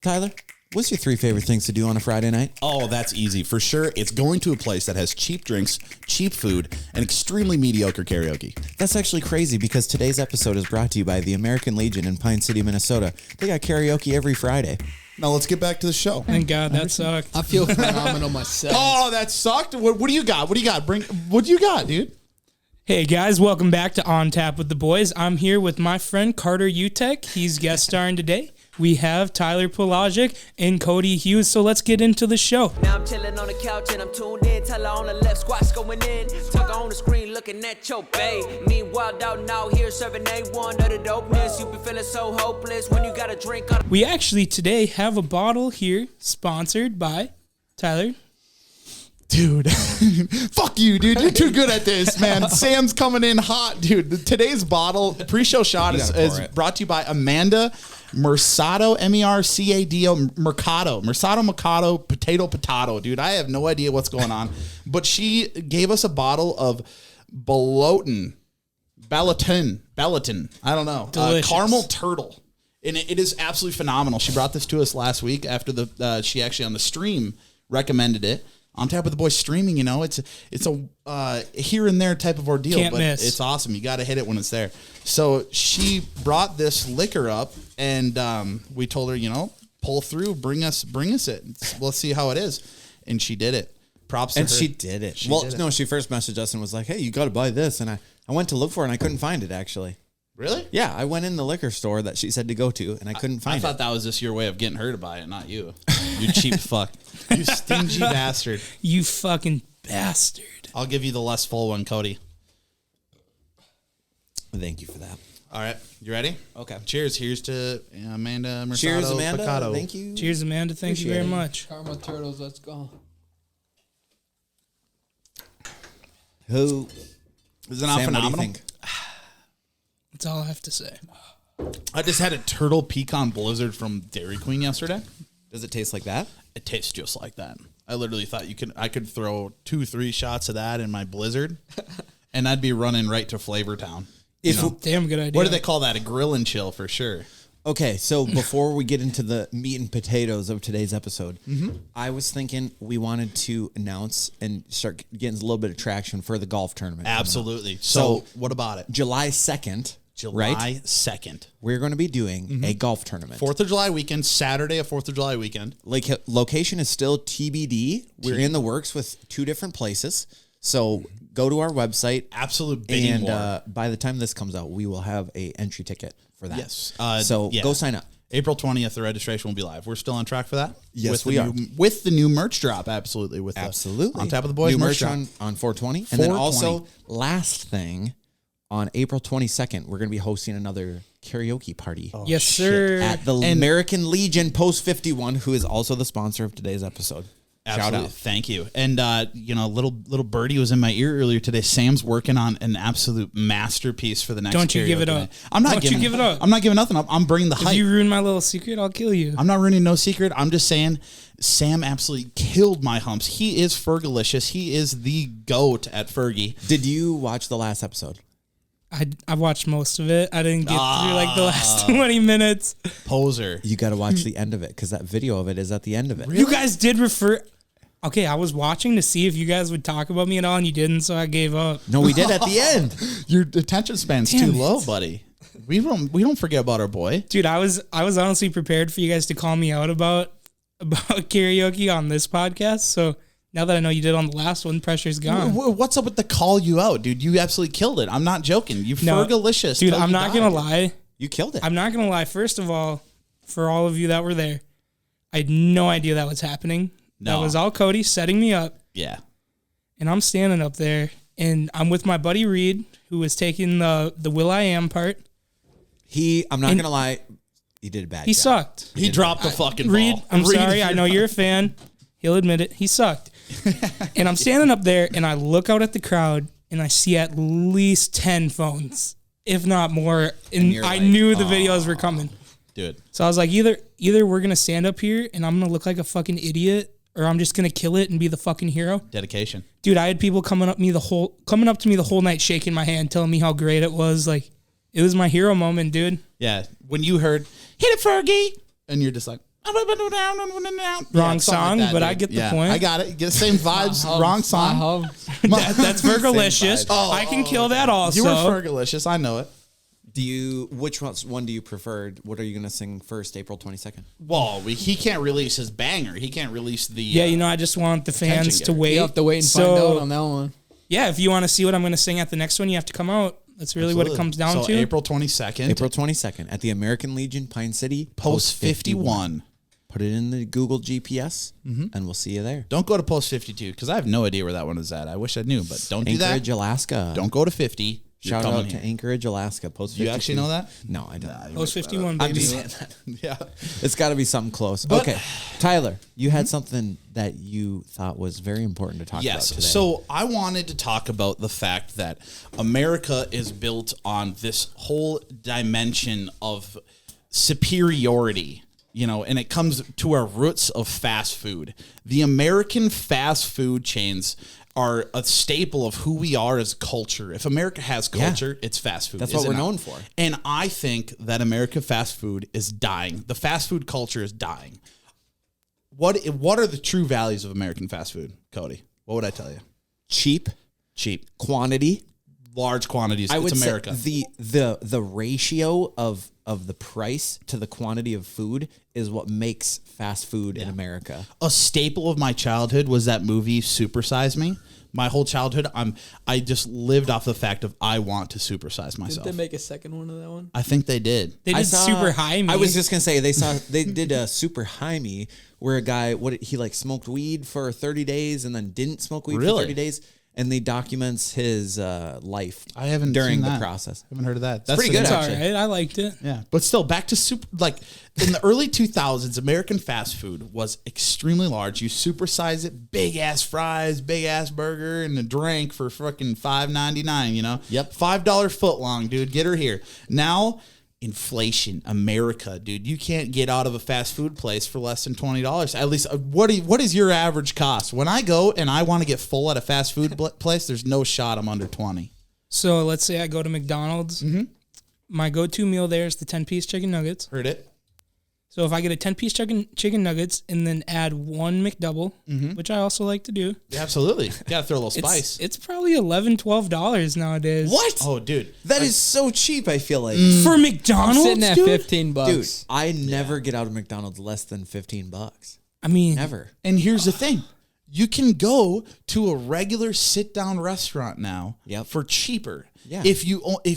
Tyler, what's your 3 favorite things to do on a Friday night? Oh, that's easy. For sure, it's going to a place that has cheap drinks, cheap food, and extremely mediocre karaoke. That's actually crazy because today's episode is brought to you by the American Legion in Pine City, Minnesota. They got karaoke every Friday. Now let's get back to the show. Thank God, that sucked. I feel phenomenal myself. Oh, that sucked. What do you got? What do you got? What do you got, dude? Hey guys, welcome back to On Tap with the Boys. I'm here with my friend Carter Utecht. He's guest starring today. We have Tyler Pelagic and Cody Hughes, so let's get into the show. Now I'm chilling on the couch and I'm tuned in. Tyler on the left, squats going in. Tucker on the screen looking at your bae. Meanwhile, out now here serving A1 of the dopeness. You be feeling so hopeless when you got a drink on. We actually today have a bottle here sponsored by Tyler. Dude, fuck you, dude. You're too good at this, man. Sam's coming in hot, dude. Today's bottle, pre-show shot is brought to you by Amanda Mercado, M-E-R-C-A-D-O, Mercado, potato, dude. I have no idea what's going on, but she gave us a bottle of Bellotin, I don't know, caramel turtle, and it is absolutely phenomenal. She brought this to us last week after she actually on the stream recommended it. On Tap with the Boys streaming, you know, it's a here and there type of ordeal, Can't but miss. It's awesome. You got to hit it when it's there. So she brought this liquor up, and we told her, you know, pull through, bring us it. Let's see how it is, and she did it. Props to her. And she did it. She first messaged us and was like, hey, you got to buy this. And I went to look for it, and I couldn't find it, actually. Really? Yeah, I went in the liquor store that she said to go to, and I couldn't find it. I thought that was just your way of getting her to buy it, not you. You cheap fuck. You stingy bastard. You fucking bastard. I'll give you the less full one, Cody. Thank you for that. All right. You ready? Okay. Cheers. Here's to Amanda Mercado. Cheers, Amanda. Picado. Thank you. Cheers, Amanda. Thank you very much. Caramel turtles, let's go. Who? Is it not Sam, phenomenal? what do you think? That's all I have to say. I just had a turtle pecan blizzard from Dairy Queen yesterday. Does it taste like that? It tastes just like that. I literally thought I could throw 2-3 shots of that in my blizzard, and I'd be running right to Flavor Town. Damn good idea. What do they call that? A grill and chill for sure. Okay, so before we get into the meat and potatoes of today's episode, I was thinking we wanted to announce and start getting a little bit of traction for the golf tournament. Absolutely. So what about it? July 2nd, July 2nd. we're going to be doing a golf tournament. 4th of July weekend, Saturday of 4th of July weekend. Location is still TBD. We're in the works with 2 different places. So go to our website. Absolute bidding war. And by the time this comes out, we will have a entry ticket for that. Yes. Go sign up. April 20th, the registration will be live. We're still on track for that? Yes, we are. With the new merch drop, absolutely. Absolutely. On Tap of the Boys new merch drop. on 420. And then also, last thing, on April 22nd, we're going to be hosting another karaoke party. Yes, sir. At the American Legion Post 51, who is also the sponsor of today's episode. Absolutely. Shout out. Thank you. And, little birdie was in my ear earlier today. Sam's working on an absolute masterpiece for the next Don't you give karaoke it up. night. I'm not Don't giving you give it up. I'm not giving nothing up. I'm bringing the hype. If you ruin my little secret, I'll kill you. I'm not ruining no secret. I'm just saying Sam absolutely killed my humps. He is Fergalicious. He is the GOAT at Fergie. Did you watch the last episode? I watched most of it. I didn't get through like the last 20 minutes. Poser. You got to watch the end of it because that video of it is at the end of it. Really? You guys did refer... Okay, I was watching to see if you guys would talk about me at all, and you didn't, so I gave up. No, we did at the end. Your attention span's Damn too it. low, buddy. We don't forget about our boy. Dude, I was honestly prepared for you guys to call me out about karaoke on this podcast, so now that I know you did on the last one, pressure's gone. What's up with the call you out, dude? You absolutely killed it. I'm not joking. You No, Fergalicious. Dude, till I'm you not die. going to lie. You killed it. I'm not going to lie. First of all, for all of you that were there, I had no idea that was happening. No. That was all Cody setting me up. Yeah. And I'm standing up there, and I'm with my buddy Reed, who was taking the Will I Am part. I'm not going to lie, he did a bad He job. sucked. He dropped the fucking ball. Reed, I'm Reed, sorry. I know you're a fan. He'll admit it. He sucked. And I'm standing up there, and I look out at the crowd, and I see at least 10 phones, if not more. And you're I like, knew the videos were coming. Dude. So I was like, either we're going to stand up here, and I'm going to look like a fucking idiot, or I'm just going to kill it and be the fucking hero. Dedication. Dude, I had people coming up to me the whole night, shaking my hand, telling me how great it was. Like, it was my hero moment, dude. Yeah. When you heard, hit it, Fergie, and you're just like, Wrong song, but I get the point. I got it. Get the same vibes. Wrong song. That's Fergalicious. I can kill that also. You were Fergalicious. I know it. Which one do you prefer? What are you going to sing first, April 22nd? Well, he can't release his banger. He can't release the... Yeah, I just want the fans to wait. You have to wait and find out on that one. Yeah, if you want to see what I'm going to sing at the next one, you have to come out. That's really what it comes down to. So April 22nd. April 22nd at the American Legion, Pine City. Post 51. Put it in the Google GPS, and we'll see you there. Don't go to Post 52, because I have no idea where that one is at. I wish I knew, but don't do that. Anchorage, Alaska. Don't go to 50. Shout out to Anchorage, Alaska. Post 52. You actually know that? No, I don't. Post 51, baby. I'm just saying that. Yeah. It's got to be something close. Okay. Tyler, you had something that you thought was very important to talk about today. So I wanted to talk about the fact that America is built on this whole dimension of superiority, and it comes to our roots of fast food. The American fast food chains are a staple of who we are as culture. If America has culture, it's fast food. That's what we're known for. And I think that American fast food is dying. The fast food culture is dying. What are the true values of American fast food, Cody? What would I tell you? Cheap, quantity, large quantities. I would it's America. say the ratio of the price to the quantity of food is what makes fast food in America. A staple of my childhood was that movie Super Size Me. My whole childhood, I just lived off the fact of I want to supersize myself. Did they make a second one of that one? I think they did. They did Super High Me. I was just gonna say they did a Super High Me where a guy he smoked weed for 30 days and then didn't smoke weed for 30 days. And they documents his life. I haven't during seen the that. process. I haven't heard of that. That's pretty good. It's Actually. all right. I liked it. Yeah, but still, back to in the early 2000s, American fast food was extremely large. You supersize it, big ass fries, big ass burger, and a drink for fucking $5.99. Yep, $5 foot long, dude. Get her here now. Inflation, America, dude. You can't get out of a fast food place for less than $20. At least, what is your average cost? When I go and I want to get full at a fast food place, there's no shot I'm under 20. So let's say I go to McDonald's. Mm-hmm. My go-to meal there is the 10-piece chicken nuggets. Heard it. So if I get a 10-piece chicken nuggets and then add one McDouble, which I also like to do. Yeah, absolutely. You gotta throw a little spice. It's probably $11, $12 nowadays. What? Oh, dude. That is so cheap, I feel like. For McDonald's, I'm sitting at $15. Dude, I never get out of McDonald's less than $15. I mean, never. And here's the thing. You can go to a regular sit-down restaurant now for cheaper. Yeah. If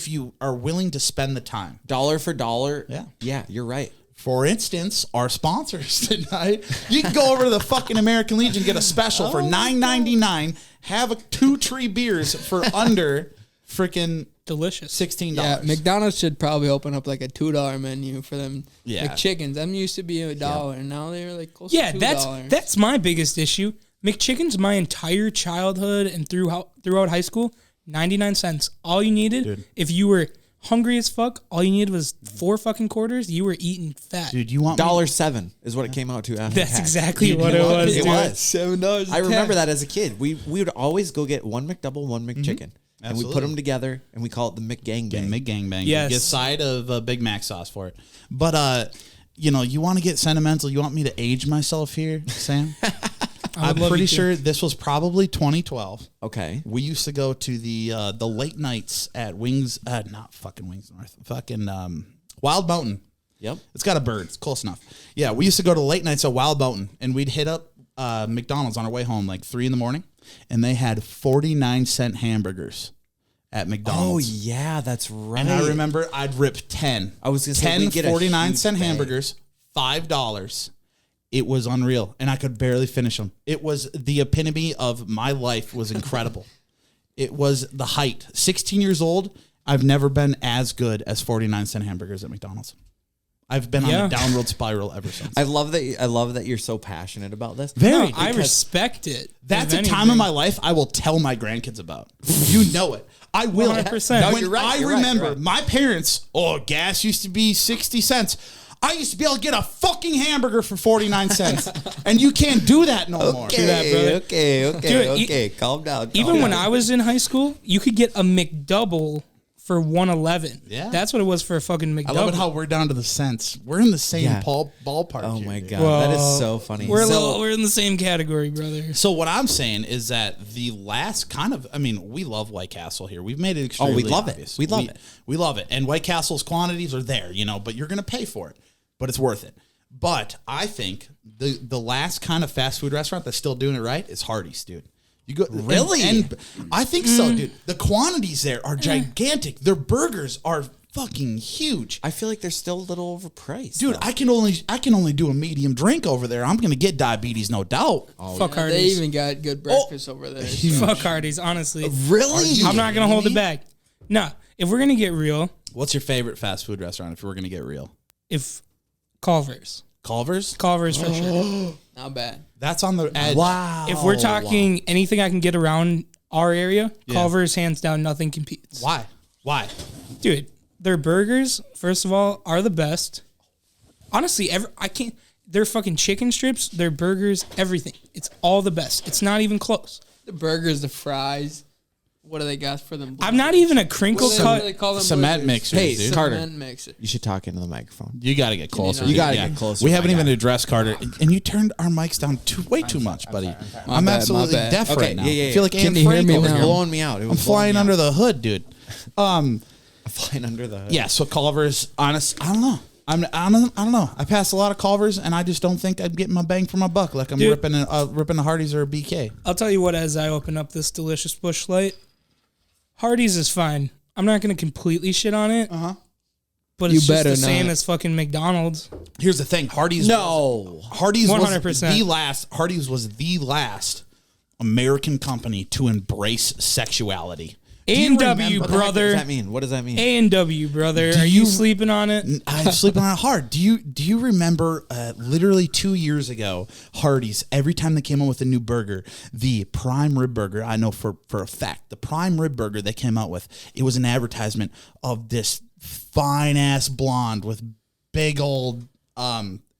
you are willing to spend the time. Dollar for dollar. Yeah. Yeah, you're right. For instance, our sponsors tonight, you can go over to the fucking American Legion, get a special for $9.99, have 2 tree beers for under freaking delicious $16. Yeah, McDonald's should probably open up like a $2 menu for them. Yeah. McChickens. Them used to be $1, and now they're like close to $2. That's my biggest issue. McChickens, my entire childhood and throughout high school, 99 cents. All you needed, if you were hungry as fuck, all you needed was 4 fucking quarters. You were eating fat. Dude, you want $7 is what it came out to after That's tax. exactly what it was. It dude. was $7. I remember that as a kid. We would always go get one McDouble, one McChicken, and we put them together, and we call it the McGangbang. McGangbang. Yes. Get a side of Big Mac sauce for it. But you want to get sentimental. You want me to age myself here, Sam? I'm pretty sure this was probably 2012. Okay. We used to go to the late nights at Wings, not fucking Wings North, fucking Wild Mountain. Yep. It's got a bird. It's close enough. Yeah, we used to go to late nights at Wild Mountain, and we'd hit up McDonald's on our way home like 3 a.m, and they had 49-cent hamburgers at McDonald's. Oh, yeah, that's right. And I remember I'd rip 10. I was going to say, 10 get 49-cent hamburgers, $5. It was unreal, and I could barely finish them. It was the epitome of my life. Was incredible. It was the height. 16 years old, I've never been as good as 49-cent hamburgers at McDonald's. I've been on a downward spiral ever since. I love that you're so passionate about this. Very. I respect it. That's a time in my life I will tell my grandkids about. You know it. I will. 100%. No, When you're right, I you're right, remember you're right. my parents, gas used to be 60 cents. I used to be able to get a fucking hamburger for 49 cents. And you can't do that no more. Do that, brother. Okay. Dude, Calm down. Even when I was in high school, you could get a McDouble for $1.11. Yeah. That's what it was for a fucking McDouble. I love it how we're down to the cents. We're in the same Yeah. ballpark. Oh here, my dude. God. Well, that is so funny. We're in the same category, brother. So what I'm saying is that the last kind of, I mean, we love White Castle here. We've made it extremely we love it. obvious. We love it. We love it. And White Castle's quantities are there, but you're going to pay for it. But it's worth it. But I think the last kind of fast food restaurant that's still doing it right is Hardee's, dude. You go Really? and I think so, dude. The quantities there are gigantic. Their burgers are fucking huge. I feel like they're still a little overpriced. Dude, though. I can only do a medium drink over there. I'm gonna get diabetes, no doubt. Fuck They Hardee's. even got good breakfast over there. So. Fuck Hardee's, honestly. Really? I'm not going to hold it back. No, if we're going to get real, What's your favorite fast food restaurant if we're gonna get real? if Culver's. Culver's? Culver's for sure. Not bad. That's on the edge. Wow. If we're talking anything I can get around our area, Culver's, hands down, nothing competes. Why? Dude, their burgers, first of all, are the best. Honestly, their fucking chicken strips, their burgers, everything. It's all the best. It's not even close. The burgers, the fries. What do they got for them? I'm not even a crinkle What cut. do they call them? Cement blizzards? mixers, Hey, dude. Carter. Cement mixer. You should talk into the microphone. You got to get closer. You gotta get closer, We haven't my even guy. addressed Carter, and you turned our mics down way too much, buddy. I'm bad, absolutely my bad. deaf Okay, right now. yeah. I feel like Can Anne you hear Frank me over It was now? here. blowing me out. It was I'm flying under the hood, dude. flying under the hood. Yeah, so Culver's, honest, I don't know. I don't know. I passed a lot of Culver's, and I just don't think I'm getting my bang for my buck like I'm Dude. ripping a Hardee's or a BK. I'll tell you what, as I open up this delicious Busch Light, Hardee's is fine. I'm not going to completely shit on it. But it's You just better the same not. as fucking McDonald's. Here's the thing, Hardee's was 100%. the last. Hardee's was the last American company to embrace sexuality. A&W, What the heck brother. does that mean? What does that mean? A&W, brother. Do Are you you- sleeping on it? I'm sleeping on it hard. Do you remember literally 2 years ago, Hardee's, every time they came out with a new burger, the prime rib burger, I know for a fact, the prime rib burger they came out with, it was an advertisement of this fine ass blonde with big old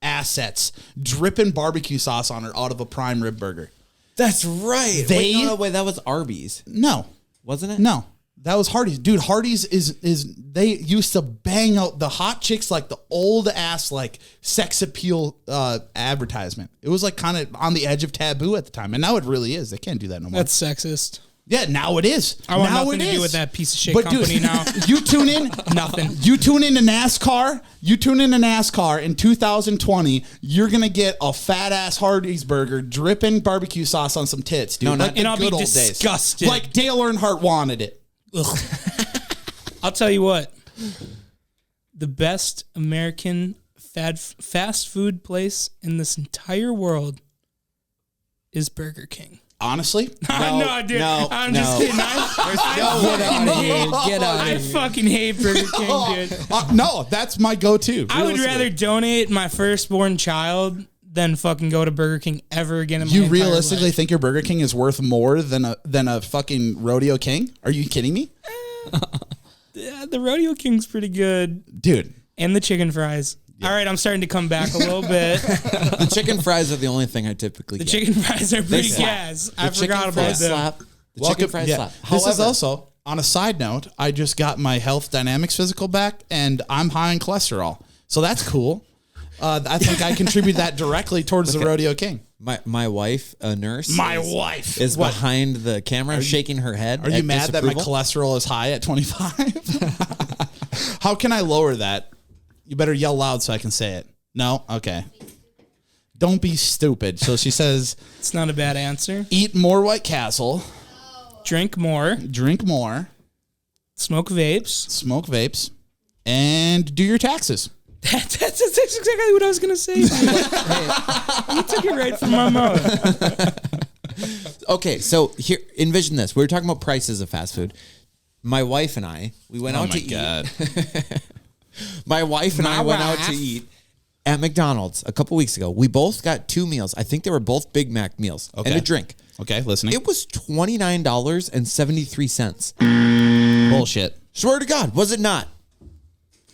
assets, dripping barbecue sauce on her out of a prime rib burger. That's right. Wait, that was Arby's, No. wasn't it? No, that was Hardee's. Dude, Hardee's is they used to bang out the hot chicks like the old ass like sex appeal advertisement. It was like kind of on the edge of taboo at the time, and now it really is. They can't do that no more. That's sexist. Yeah, now it is. I want now nothing it to do is. with that piece of shit But company dude, now. You tune in. Nothing. You tune into NASCAR. You tune into NASCAR in 2020. You're gonna get a fat ass Hardee's burger, dripping barbecue sauce on some tits, dude. No, not- like the And I'll be good old disgusted. days. Like Dale Earnhardt wanted it. Ugh. I'll tell you what. The best American fast food place in this entire world is Burger King. Honestly, No, dude. no, I'm no. just kidding. Get out of here. Get out I of here. fucking hate Burger King, dude. no, that's my go-to. I would realistically. rather donate my firstborn child than fucking go to Burger King ever again in my You entire realistically life. think your Burger King is worth more than a fucking Rodeo King? Are you kidding me, Yeah, the Rodeo King's pretty good. dude? And the chicken fries. All right, I'm starting to come back a little bit. The chicken fries are the only thing I typically The get. chicken fries are pretty slap. gas. The I chicken forgot about fries them. slap. The Welcome- chicken fries yeah. slap. This is However, also on a side note. I just got my Health Dynamics physical back, and I'm high in cholesterol, so that's cool. I think I contribute that directly towards the Rodeo King. my wife, a nurse, wife is behind the camera, shaking her head. Are you at mad that my disapproval. cholesterol is high at 25? How can I lower that? You better yell loud so I can say it. No? Okay. Don't be stupid. So she says, It's not a bad answer. eat more White Castle, Drink more, drink more, smoke vapes. smoke vapes, and do your taxes. That's exactly what I was going to say. You took it right from my mouth. Okay, so here, envision this. We were talking about prices of fast food. My wife and I, we went out to eat. My wife and I went out to eat at McDonald's a couple weeks ago. We both got 2 meals. I think they were both Big Mac meals and a drink. Okay, listening. It was $29.73. Bullshit. Swear to God, was it not?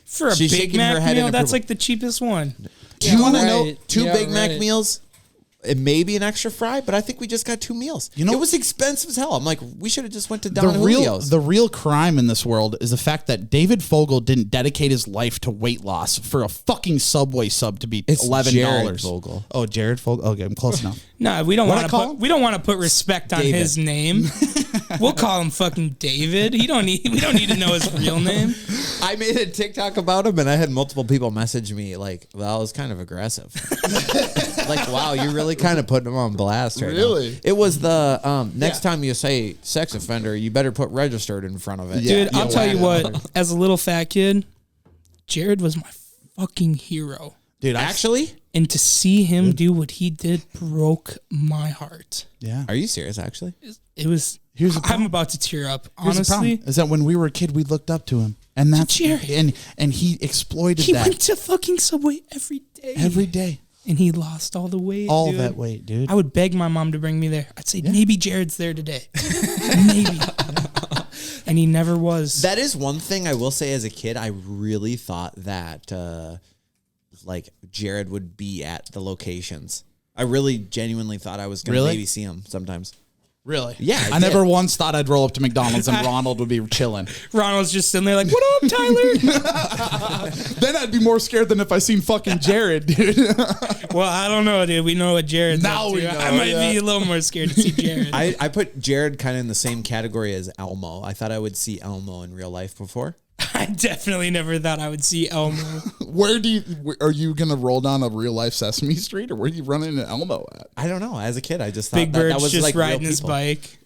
For a She's Big shaking her Mac head in meal, that's approval. like the cheapest one. Two right. Two Yeah, Big Mac right. meals, maybe an extra fry, but I think we just got 2 meals. You know, it was expensive as hell. I'm like, we should have just went to Don Julio's. The real crime in this world is the fact that David Fogel didn't dedicate his life to weight loss for a fucking Subway sub to be $11. Jared Fogel. Oh, Jared Fogel. Okay, I'm close enough. No, we don't want to put respect on his name. We'll call him fucking David. We don't need to know his real name. I made a TikTok about him, and I had multiple people message me like, "Well, it was kind of aggressive." Like, wow, you're really kind of putting him on blast right now. It was the next time you say sex offender, you better put registered in front of it. Dude, I'll tell you what, as a little fat kid, Jared was my fucking hero. Dude, actually? And to see him do what he did broke my heart. Yeah. Are you serious, actually? It was... I'm about to tear up, honestly. Is that when we were a kid, we looked up to him. And that's Jared. And he exploited that. He went to fucking Subway every day. Every day. And he lost all the weight, all that weight, dude. I would beg my mom to bring me there. I'd say, maybe Jared's there today. Maybe. And he never was. That is one thing I will say as a kid. I really thought that, like, Jared would be at the locations. I really genuinely thought I was going to maybe see him sometimes. Really? Yeah. I never once thought I'd roll up to McDonald's and Ronald would be chilling. Ronald's just sitting there like, what up, Tyler? Then I'd be more scared than if I seen fucking Jared, dude. Well, I don't know, dude. We know what Jared's now up to. We know, I might be a little more scared to see Jared. I put Jared kind of in the same category as Elmo. I thought I would see Elmo in real life before. I definitely never thought I would see Elmo. Are you going to roll down a real life Sesame Street, or where are you running into Elmo at? I don't know. As a kid, I just thought Big Bird's that was just like riding his bike.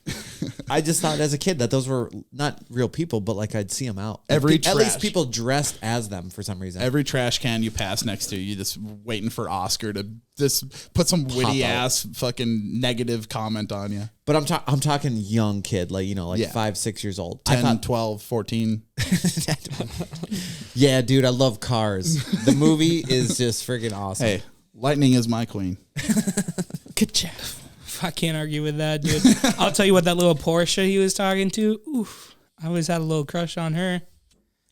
I just thought as a kid that those were not real people, but like I'd see them out. At least people dressed as them for some reason. Every trash can you pass next to, you just waiting for Oscar to just put some witty ass fucking negative comment on you. But I'm talking young kid, like, you know, like 5, 6 years old. 10, 12, 14. Yeah, dude, I love Cars. The movie is just freaking awesome. Hey, lightning is my queen. Good job. I can't argue with that, dude. I'll tell you what, that little Porsche he was talking to, oof, I always had a little crush on her.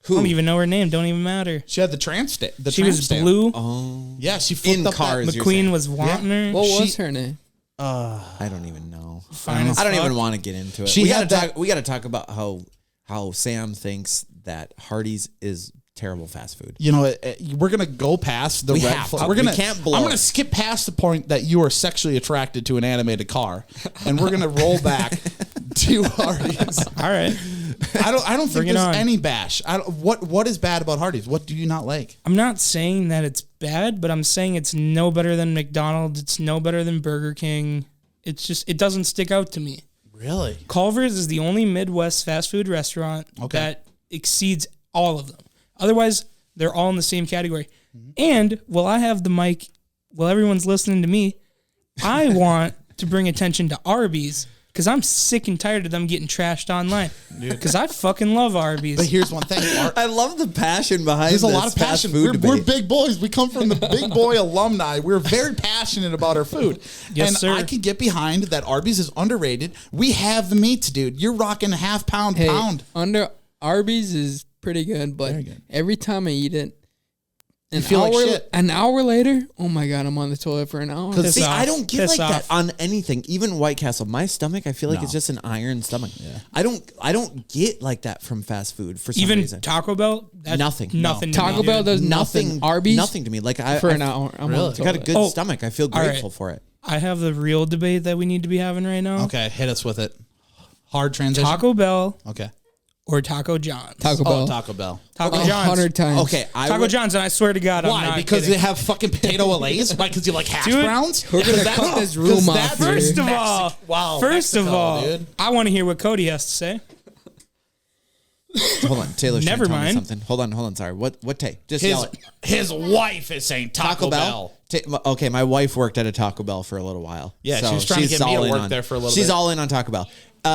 Who? I don't even know her name. Don't even matter. She had the tramp stamp. She was blue. Oh. Yeah, she flipped in up Cars. McQueen was wanting her. What was her name? I don't even know. I don't even want to get into it. We got to talk about how Sam thinks that Hardee's is terrible fast food. You know, we're gonna go past the red flag. We can't blow. I'm gonna skip past the point that you are sexually attracted to an animated car, and we're gonna roll back to Hardee's. All right. I don't think there's any bash. What is bad about Hardee's? What do you not like? I'm not saying that it's bad, but I'm saying it's no better than McDonald's. It's no better than Burger King. It's just, it doesn't stick out to me. Really? Culver's is the only Midwest fast food restaurant that exceeds all of them. Otherwise, they're all in the same category. Mm-hmm. And while I have the mic, while everyone's listening to me, I want to bring attention to Arby's, because I'm sick and tired of them getting trashed online. Because I fucking love Arby's. But here's one thing. I love the passion behind this. There's a lot of passion. We're big boys. We come from the big boy alumni. We're very passionate about our food. Yes, sir. I can get behind that Arby's is underrated. We have the meats, dude. You're rocking half pound. Arby's is pretty good, but every time I eat it, an hour later, oh my God, I'm on the toilet for an hour. See, I don't get like that on anything. Even White Castle, my stomach, I feel like it's just an iron stomach. Yeah. I don't get like that from fast food for some reason. Even Taco Bell, nothing. Taco Bell does nothing. Arby's, nothing to me. Like for an hour, I'm on the toilet. I got a good stomach. I feel grateful for it. I have the real debate that we need to be having right now. Okay, hit us with it. Hard transition. Taco Bell. Okay. Or Taco John's. Taco Bell. Taco Bell. Taco John's. 100 times. Okay. Taco John's, and I swear to God, why? I'm not because kidding. they have fucking potato allays? Why? Because you like hash browns? We're going to cut this room off here. First of all, dude. I want to hear what Cody has to say. Hold on. Taylor's Never trying to mind. tell me something. Hold on. Sorry. What take? Just yell it. His wife is saying Taco Bell. Okay, my wife worked at a Taco Bell for a little while. Yeah, she was trying to get me to work there for a little bit. She's all in on Taco Bell.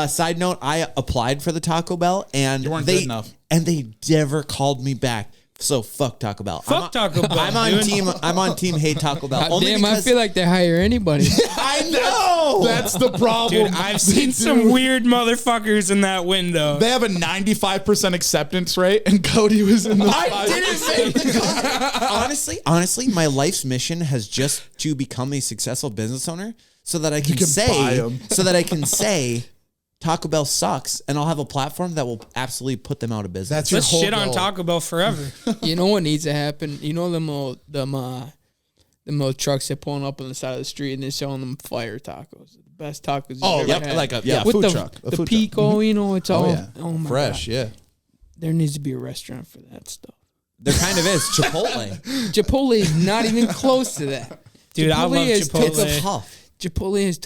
Side note, I applied for the Taco Bell, and you weren't good enough. And they never called me back. So fuck Taco Bell. Taco Bell. I'm on team. Hate Taco Bell. Damn, I feel like they hire anybody. I know. know. That's the problem. Dude, I've seen some weird motherfuckers in that window. They have a 95% acceptance rate, and Cody was in the I didn't make the cut. Honestly, my life's mission has just to become a successful business owner so that I can say Taco Bell sucks, and I'll have a platform that will absolutely put them out of business. That's your Let's whole shit goal. on Taco Bell forever. You know what needs to happen? You know them little trucks that pulling up on the side of the street and they're selling them fire tacos. The best tacos you've ever had. like a with food the, truck. The Pico, you know, it's all Oh my fresh, God. yeah. There needs to be a restaurant for that stuff. There kind of is. Chipotle. Chipotle is not even close to that. Dude, I love Chipotle. It's tough. Chipotle has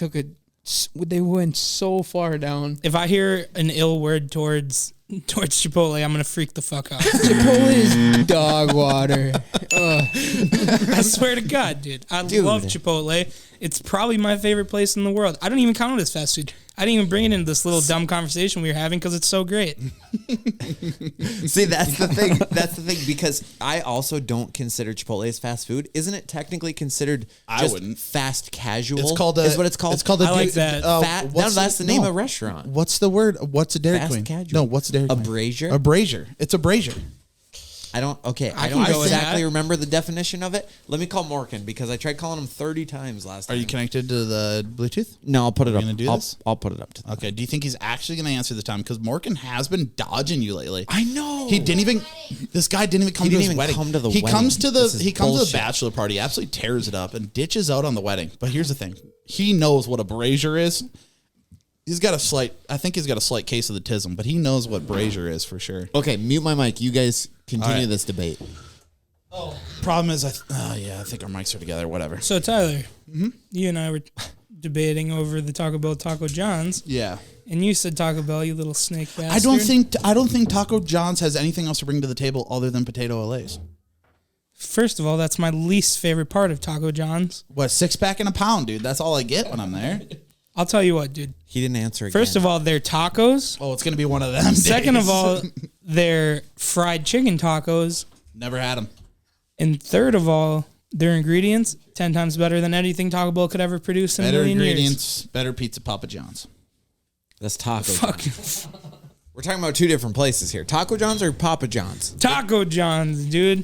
they went so far down. If I hear an ill word towards Chipotle, I'm gonna freak the fuck out. Chipotle is dog water. I swear to God, dude. I love Chipotle. It's probably my favorite place in the world. I don't even count it as fast food. I didn't even bring it into this little dumb conversation we were having because it's so great. See, that's the thing. That's the thing, because I also don't consider Chipotle as fast food. Isn't it technically considered fast casual? It's called is what it's called. It's called I like that. That's the name of a restaurant. What's the word? What's a Dairy Fast Queen? casual. No, what's a Dairy Queen? A brazier? A brazier. It's a brazier. I don't can go with exactly that. remember the definition of it. Let me call Morgan, because I tried calling him 30 times last time. Are you connected to the Bluetooth? No, I'll put it up. Gonna do this? I'll put it up to them. Okay. Do you think he's actually going to answer this time? Because Morgan has been dodging you lately. I know. He didn't even. This guy didn't even come to his wedding. He comes to the bachelor party, absolutely tears it up, and ditches out on the wedding. But here's the thing: he knows what a brazier is. I think he's got a slight case of the tism, but he knows what brazier is for sure. Okay, mute my mic. You guys continue this debate. Problem is, I think our mics are together. Whatever. So Tyler, you and I were debating over the Taco Bell Taco John's. Yeah. And you said Taco Bell, you little snake bastard. I don't think Taco John's has anything else to bring to the table other than potato Lays. First of all, that's my least favorite part of Taco John's. What, 6-pack and a pound, dude? That's all I get when I'm there. I'll tell you what, dude. He didn't answer again. First of all, they're tacos. Oh, it's gonna be one of them. Second days. of all, they're fried chicken tacos. Never had them. And third of all, their ingredients 10 times better than anything Taco Bell could ever produce in a million ingredients, years. better pizza, Papa John's. That's Taco Fuck. John's. We're talking about two different places here. Taco John's or Papa John's? Taco John's, dude.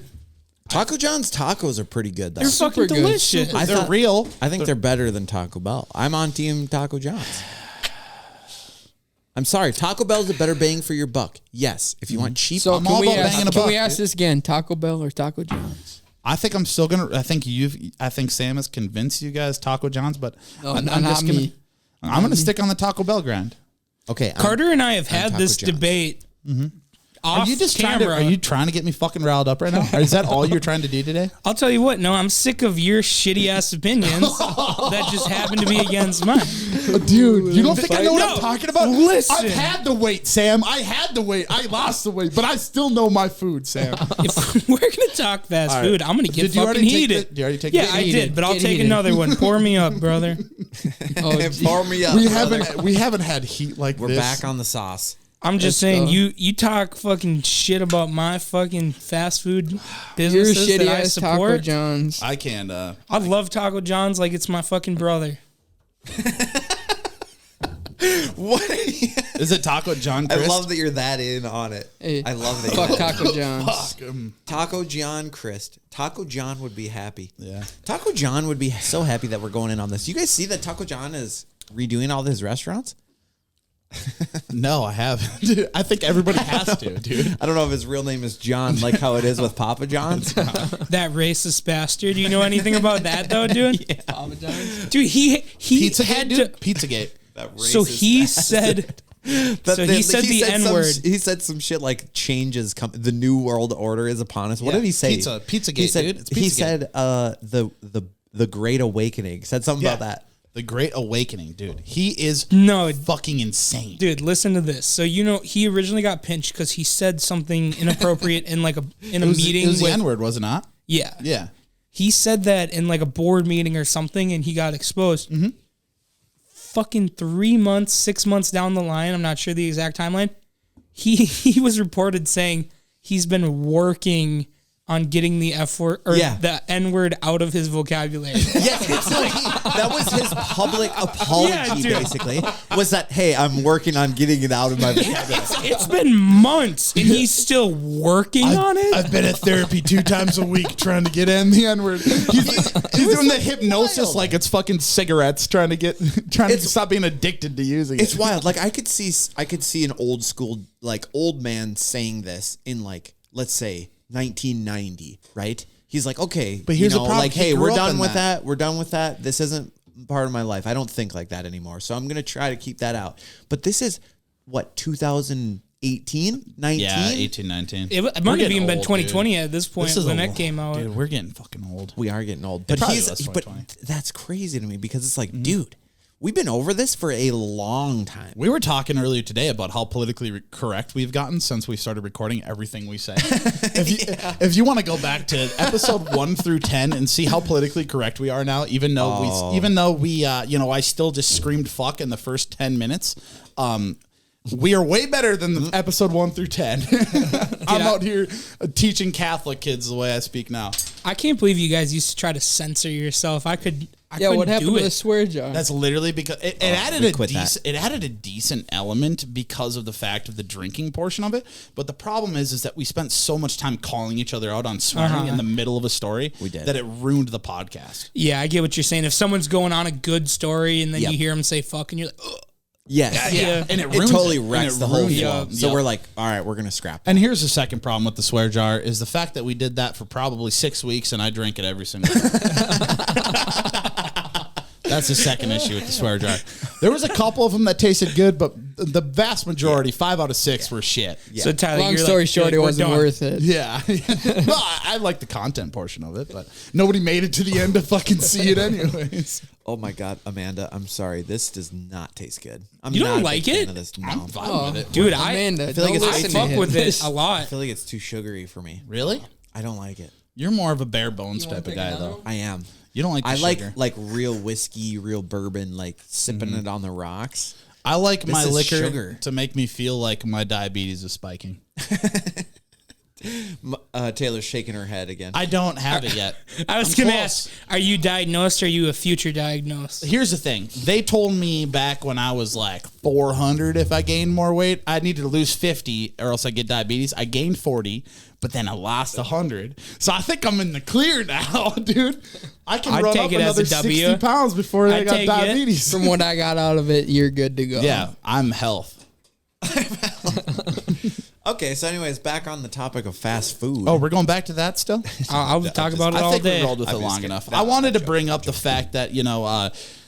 Taco John's tacos are pretty good, though. They're fucking delicious. They're real. I think they're better than Taco Bell. I'm on team Taco John's. I'm sorry. Taco Bell's a better bang for your buck. Yes. If you want cheap. So I'm all about banging a buck, we ask dude. this again? Taco Bell or Taco John's? I think I'm still gonna. I think Sam has convinced you guys Taco John's, but I'm just gonna. I'm gonna stick on the Taco Bell grind. Okay. Carter and I have had Taco this John's. debate. Are you just camera. Are you trying to get me fucking riled up right now? Or is that all you're trying to do today? I'll tell you what. No, I'm sick of your shitty ass opinions that just happen to be against mine. Dude, you don't think I know what I'm No, talking about? listen. I've had the weight, Sam. I had the weight. I lost the weight, but I still know my food, Sam. If we're gonna talk fast All right. food, I'm gonna get Did you fucking already take heated. did you already take Yeah, the- I did, but I'll Get take heated. another one. Pour me up, brother. Pour me up. We haven't had heat like We're this. back on the sauce. I'm just Let's saying, go. you talk fucking shit about my fucking fast food You're businesses shitty that I ass Taco support. John's. I can't. I love Taco John's like it's my fucking brother. What? Is it Taco John I Christ? love that you're that in on it. Hey, I love that. Fuck you're Taco John's. Taco John Christ. Taco John would be happy. Yeah. Taco John would be so happy that we're going in on this. You guys see that Taco John is redoing all his restaurants? No, I haven't. Dude, I think everybody has to, dude. I don't know if his real name is John, like how it is with Papa John's. That racist bastard. You know anything about that though, dude? Papa John's. Dude, he Pizzagate, had dude. to. Pizzagate. That So racist he bastard. said. So he said the N-word. He said some shit like changes. The new world order is upon us. What Yeah, did he say? Pizzagate, He said, dude. It's he Pizzagate. said the Great Awakening. Said something about that. The Great Awakening, dude. He is No, fucking insane. dude, listen to this. So you know he originally got pinched because he said something inappropriate in a meeting. It was the with, N-word, was it not? yeah, Yeah. he said that in like a board meeting or something, and he got exposed. Mm-hmm. Fucking 3 months, 6 months down the line, I'm not sure the exact timeline. He was reported saying he's been working on getting the F word or the N word out of his vocabulary. Yes, so that was his public apology, basically. Was that, hey, I'm working on getting it out of my vocabulary. It's been months, and he's still working on it. I've been at therapy 2 times a week trying to get in the N word. He's doing the hypnosis like it's fucking cigarettes, trying to stop being addicted to using it. It's wild. Like I could see an old school, like old man saying this in like, let's say 1990, right? He's like, okay, but here's the problem. Like, hey, we're done with that. We're done with that. This isn't part of my life. I don't think like that anymore. So I'm gonna try to keep that out. But this is what 2018, 19? Yeah, 18, 19. It might have even been 2020 at this point when that came out. Dude, we're getting fucking old. We are getting old. But that's crazy to me because it's like, dude, we've been over this for a long time. We were talking earlier today about how politically correct we've gotten since we started recording everything we say. If you want to go back to episode 1 through 10 and see how politically correct we are now, even though we I still just screamed fuck in the first 10 minutes. We are way better than episode 1 through 10. I'm out here teaching Catholic kids the way I speak now. I can't believe you guys used to try to censor yourself. I couldn't what happened do to the swear jar? That's literally because it added a decent element because of the fact of the drinking portion of it. But the problem is that we spent so much time calling each other out on swearing in the middle of a story that it ruined the podcast. Yeah, I get what you're saying. If someone's going on a good story and then you hear them say fuck and you're like, ugh. Yes. Yeah. And it totally wrecks the whole flow. So Yep. we're like, all right, we're going to scrap that. And here's the second problem with the swear jar is the fact that we did that for probably 6 weeks and I drank it every single day. That's the second issue with the swear jar. There was a couple of them that tasted good, but the vast majority, 5 out of 6, were shit. Yeah. So Tyler, long story short, it wasn't worth it. Yeah. Well, I like the content portion of it, but nobody made it to the end to fucking see it anyways. Oh my God, Amanda, I'm sorry. This does not taste good. You don't like it? No. I'm fine with it. Dude, Amanda, I feel like I fuck with it a lot. I feel like it's too sugary for me. Really? I don't like it. You're more of a bare bones type of guy, though. I am. You don't like the sugar. like real whiskey, real bourbon, like sipping it on the rocks. I like my liquor sugar to make me feel like my diabetes is spiking. Taylor's shaking her head again. I don't have it yet. I was going to ask, are you diagnosed or are you a future diagnosed? Here's the thing. They told me back when I was like 400, if I gained more weight, I needed to lose 50 or else I get diabetes. I gained 40, but then I lost 100. So I think I'm in the clear now, dude. I can run up another 60 pounds before I got diabetes. From what I got out of it, you're good to go. Yeah, I'm health. Okay, so anyways, back on the topic of fast food. Oh, we're going back to that still? I'll talk about it all I think day. we rolled with it long enough. I wanted to bring up the fact that,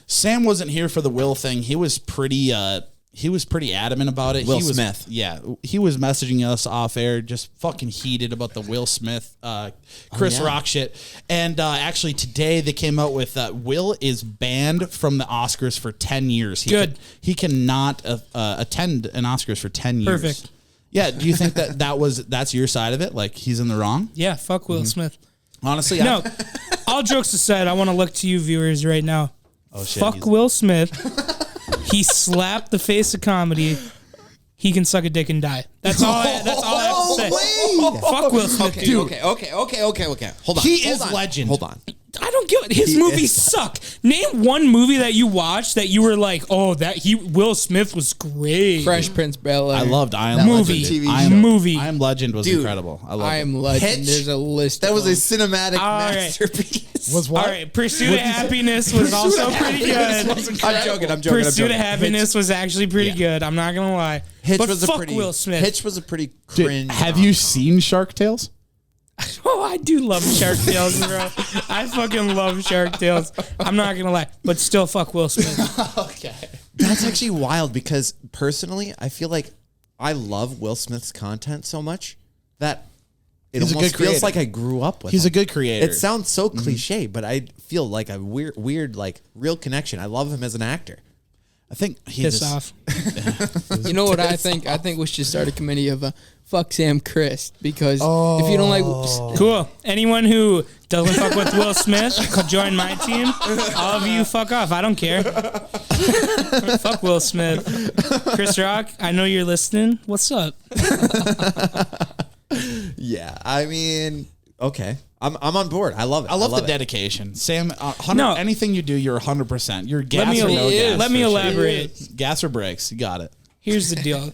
Sam wasn't here for the Will thing. He was pretty adamant about it. Will Smith. Yeah, he was messaging us off air, just fucking heated about the Will Smith, Chris Rock shit. And actually today they came out with Will is banned from the Oscars for 10 years. He cannot attend an Oscars for 10 years. Perfect. Yeah, do you think that's your side of it? Like he's in the wrong? Yeah, fuck Will Smith. Honestly, no. All jokes aside, I want to look to you viewers right now. Oh shit. Fuck Will Smith. He slapped the face of comedy. He can suck a dick and die. That's all I have to say. Fuck Will Smith. Okay, dude. Okay. Hold on. He is legend. Hold on. I don't get it. His movies suck. Name one movie that you watched that you were like, oh, Will Smith was great. Fresh Prince Bel-Air. I loved I Am movie. Legend. I Am Legend was incredible. I loved I Am Legend. Hitch? There's a list. That was a them. cinematic masterpiece. Was what? All right, Pursuit of Happiness was also pretty good. I'm joking. Pursuit of Happiness was actually pretty good. I'm not gonna lie. But fuck Will Smith. Hitch was a pretty cringe. Have you seen Shark Tales? Oh, I do love Shark Tales, bro. I fucking love Shark Tales. I'm not gonna lie, but still, fuck Will Smith. Okay, that's actually wild because personally, I feel like I love Will Smith's content so much that it almost feels like I grew up with him. He's a good creator. It sounds so cliche, but I feel like a weird, like real connection. I love him as an actor. I think he Piss off. You know what I think? I think we should start a committee of fuck Sam Christ because if you don't like, cool. Anyone who doesn't fuck with Will Smith, join my team. All of you, fuck off. I don't care. Fuck Will Smith. Chris Rock, I know you're listening. What's up? Yeah, I mean, Okay. I'm on board. I love it. I love the dedication. Sam, anything you do, you're 100%. You're gas or no gas. Let me elaborate. Gas or brakes. You got it. Here's the deal.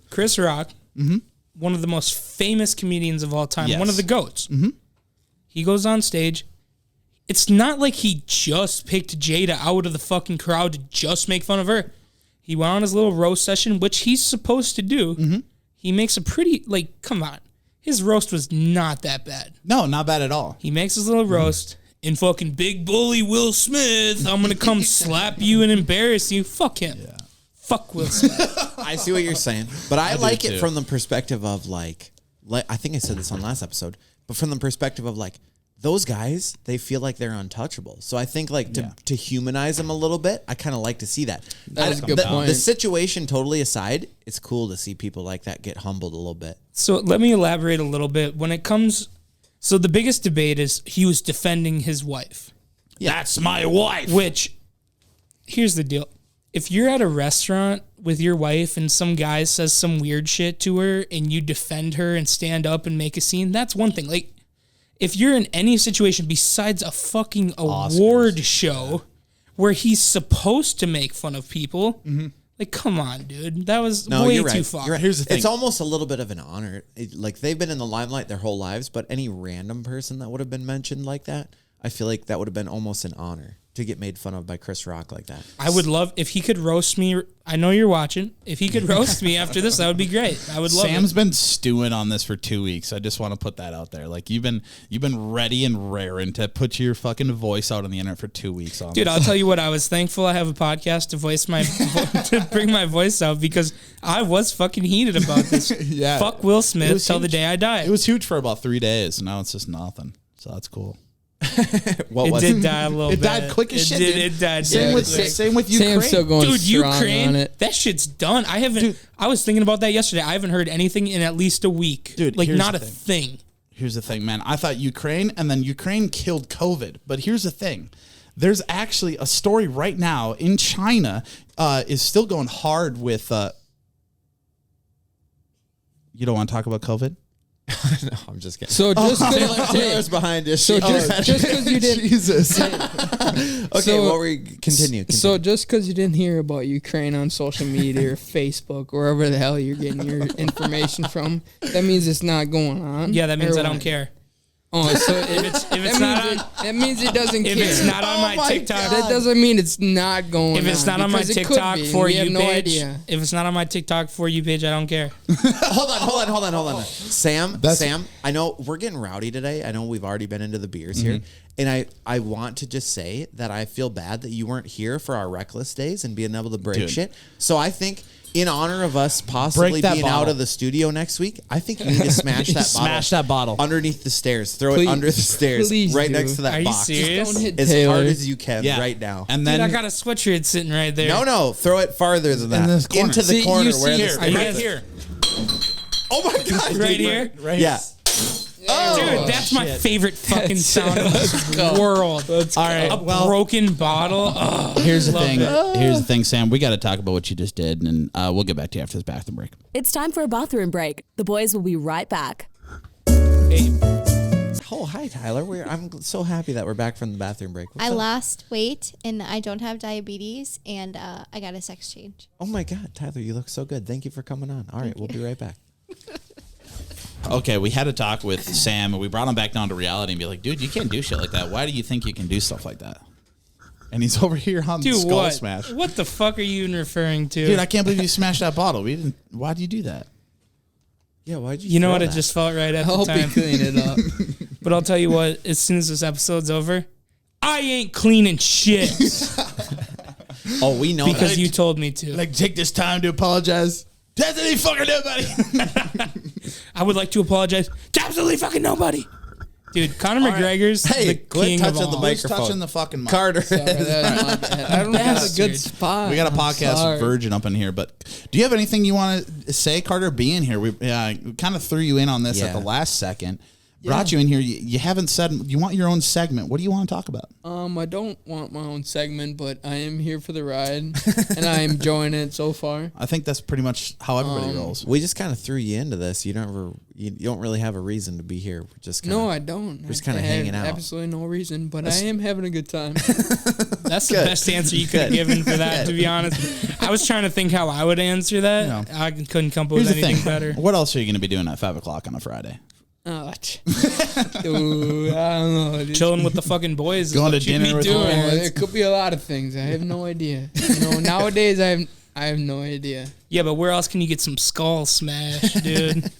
Chris Rock, one of the most famous comedians of all time, one of the GOATs. Mm-hmm. He goes on stage. It's not like he just picked Jada out of the fucking crowd to just make fun of her. He went on his little roast session, which he's supposed to do. Mm-hmm. He makes a pretty, come on. His roast was not that bad. No, not bad at all. He makes his little roast. In fucking big bully Will Smith, I'm going to come slap you and embarrass you. Fuck him. Yeah. Fuck Will Smith. I see what you're saying. But I like it from the perspective of, I think I said this on last episode, but from the perspective of, those guys, they feel like they're untouchable. So I think to humanize them a little bit, I kind of like to see that. That's a good point. The situation totally aside, it's cool to see people like that get humbled a little bit. So let me elaborate a little bit. When it comes, so the biggest debate is he was defending his wife. Yeah. That's my wife. Which, here's the deal. If you're at a restaurant with your wife and some guy says some weird shit to her and you defend her and stand up and make a scene, that's one thing. If you're in any situation besides a fucking award show where he's supposed to make fun of people, come on, dude. That was way too far. You're right. Here's the thing. It's almost a little bit of an honor. They've been in the limelight their whole lives, but any random person that would have been mentioned like that, I feel like that would have been almost an honor to get made fun of by Chris Rock like that. I would love if he could roast me. I know you're watching. If he could roast me after this, that would be great. I would love it. Sam's been stewing on this for 2 weeks. I just want to put that out there. You've been ready and raring to put your fucking voice out on the internet for 2 weeks. Dude, I'll tell you what. I was thankful I have a podcast to voice my to bring my voice out because I was fucking heated about this. Yeah. Fuck Will Smith till the day I die. It was huge for about 3 days. And now it's just nothing. So that's cool. It did die a little bit. It died quick as shit. It died. Same with Ukraine. Sam's still going dude, strong Ukraine, on it. that shit's done. I haven't. Dude, I was thinking about that yesterday. I haven't heard anything in at least a week. Dude, not a thing. Here's the thing, man. I thought Ukraine, and then Ukraine killed COVID. But here's the thing. There's actually a story right now in China is still going hard with. You don't want to talk about COVID? No, I'm just kidding. So just Taylor's behind us. So just because you didn't, Jesus. Okay, what were you continue? So just because you didn't hear about Ukraine on social media or Facebook or wherever the hell you're getting your information from, that means it's not going on. Yeah, that means I don't care. Oh, so if it's not on, that means it doesn't care. If it's not on my TikTok, that doesn't mean it's not going on. If it's not on my TikTok for you page, if it's not on my TikTok for you page, I don't care. Hold on. Sam, I know we're getting rowdy today. I know we've already been into the beers here. And I want to just say that I feel bad that you weren't here for our reckless days and being able to break shit. So I think in honor of us possibly being out of the studio next week, I think you need to smash that bottle underneath the stairs. Throw it under the stairs right next to that box. Are you serious? Don't hit as Taylor. hard as you can right now. And then I got a sweatshirt sitting right there. No, throw it farther than that. Into the corner where right here. Oh my God. Right here? Right. Yeah. Oh, dude, that's my favorite fucking sound in the world. All right, broken bottle. Oh, here's the thing. Here's the thing, Sam. We got to talk about what you just did, and we'll get back to you after this bathroom break. It's time for a bathroom break. The boys will be right back. Hey. Oh, hi, Tyler. I'm so happy that we're back from the bathroom break. I lost weight, and I don't have diabetes, and I got a sex change. Oh, my God. Tyler, you look so good. Thank you for coming on. All right, we'll be right back. Okay, we had a talk with Sam, and we brought him back down to reality and be like, dude, you can't do shit like that. Why do you think you can do stuff like that? And he's over here on the Skull Smash. What the fuck are you even referring to? Dude, I can't believe you smashed that bottle. Why do you do that? Yeah, why'd you You know what? It just felt right at the time. I hope you clean it up. But I'll tell you what, as soon as this episode's over, I ain't cleaning shit. Oh, we know because you told me to. Take this time to apologize to absolutely fucking nobody. I would like to apologize to absolutely fucking nobody. Dude, Conor McGregor's the king of all. The microphone. Touching the fucking mic. Carter. Sorry, I don't have a good spot. We got a podcast virgin up in here, but do you have anything you want to say, Carter, being here? We kind of threw you in on this at the last second, brought you in here. You haven't said you want your own segment. What do you want to talk about? I don't want my own segment, but I am here for the ride, and I am enjoying it so far. I think that's pretty much how everybody rolls. We just kind of threw you into this. You don't really have a reason to be here. We're just kinda, no, I don't. We're just kind of hanging out. Absolutely no reason, but I am having a good time. That's the best answer you could have given for that, to be honest. I was trying to think how I would answer that. Yeah. I couldn't come up with anything better. What else are you going to be doing at 5 o'clock on a Friday? Ooh, I don't know. Chilling with the fucking boys. Going to dinner with doing. It could be a lot of things. I have no idea. Nowadays I have no idea. Yeah, but where else can you get some skull smash, dude?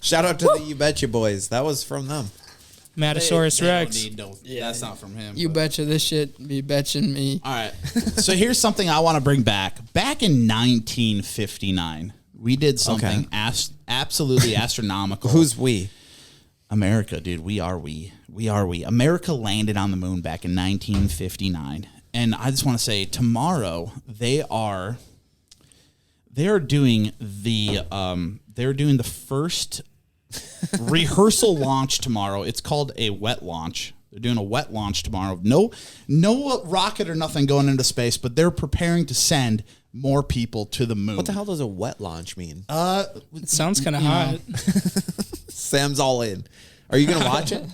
Shout out to the You Betcha boys. That was from them. Matasaurus Rex. That's not from him. You betcha this shit be betching me. All right. So here's something I want to bring back. Back in 1959, we did something absolutely astronomical. Who's we? America, dude. We are we. America landed on the moon back in 1959. And I just want to say tomorrow they are doing the first rehearsal launch tomorrow. It's called a wet launch. They're doing a wet launch tomorrow. No rocket or nothing going into space, but they're preparing to send more people to the moon. What the hell does a wet launch mean? It sounds kind of hot. Sam's all in. Are you gonna watch it?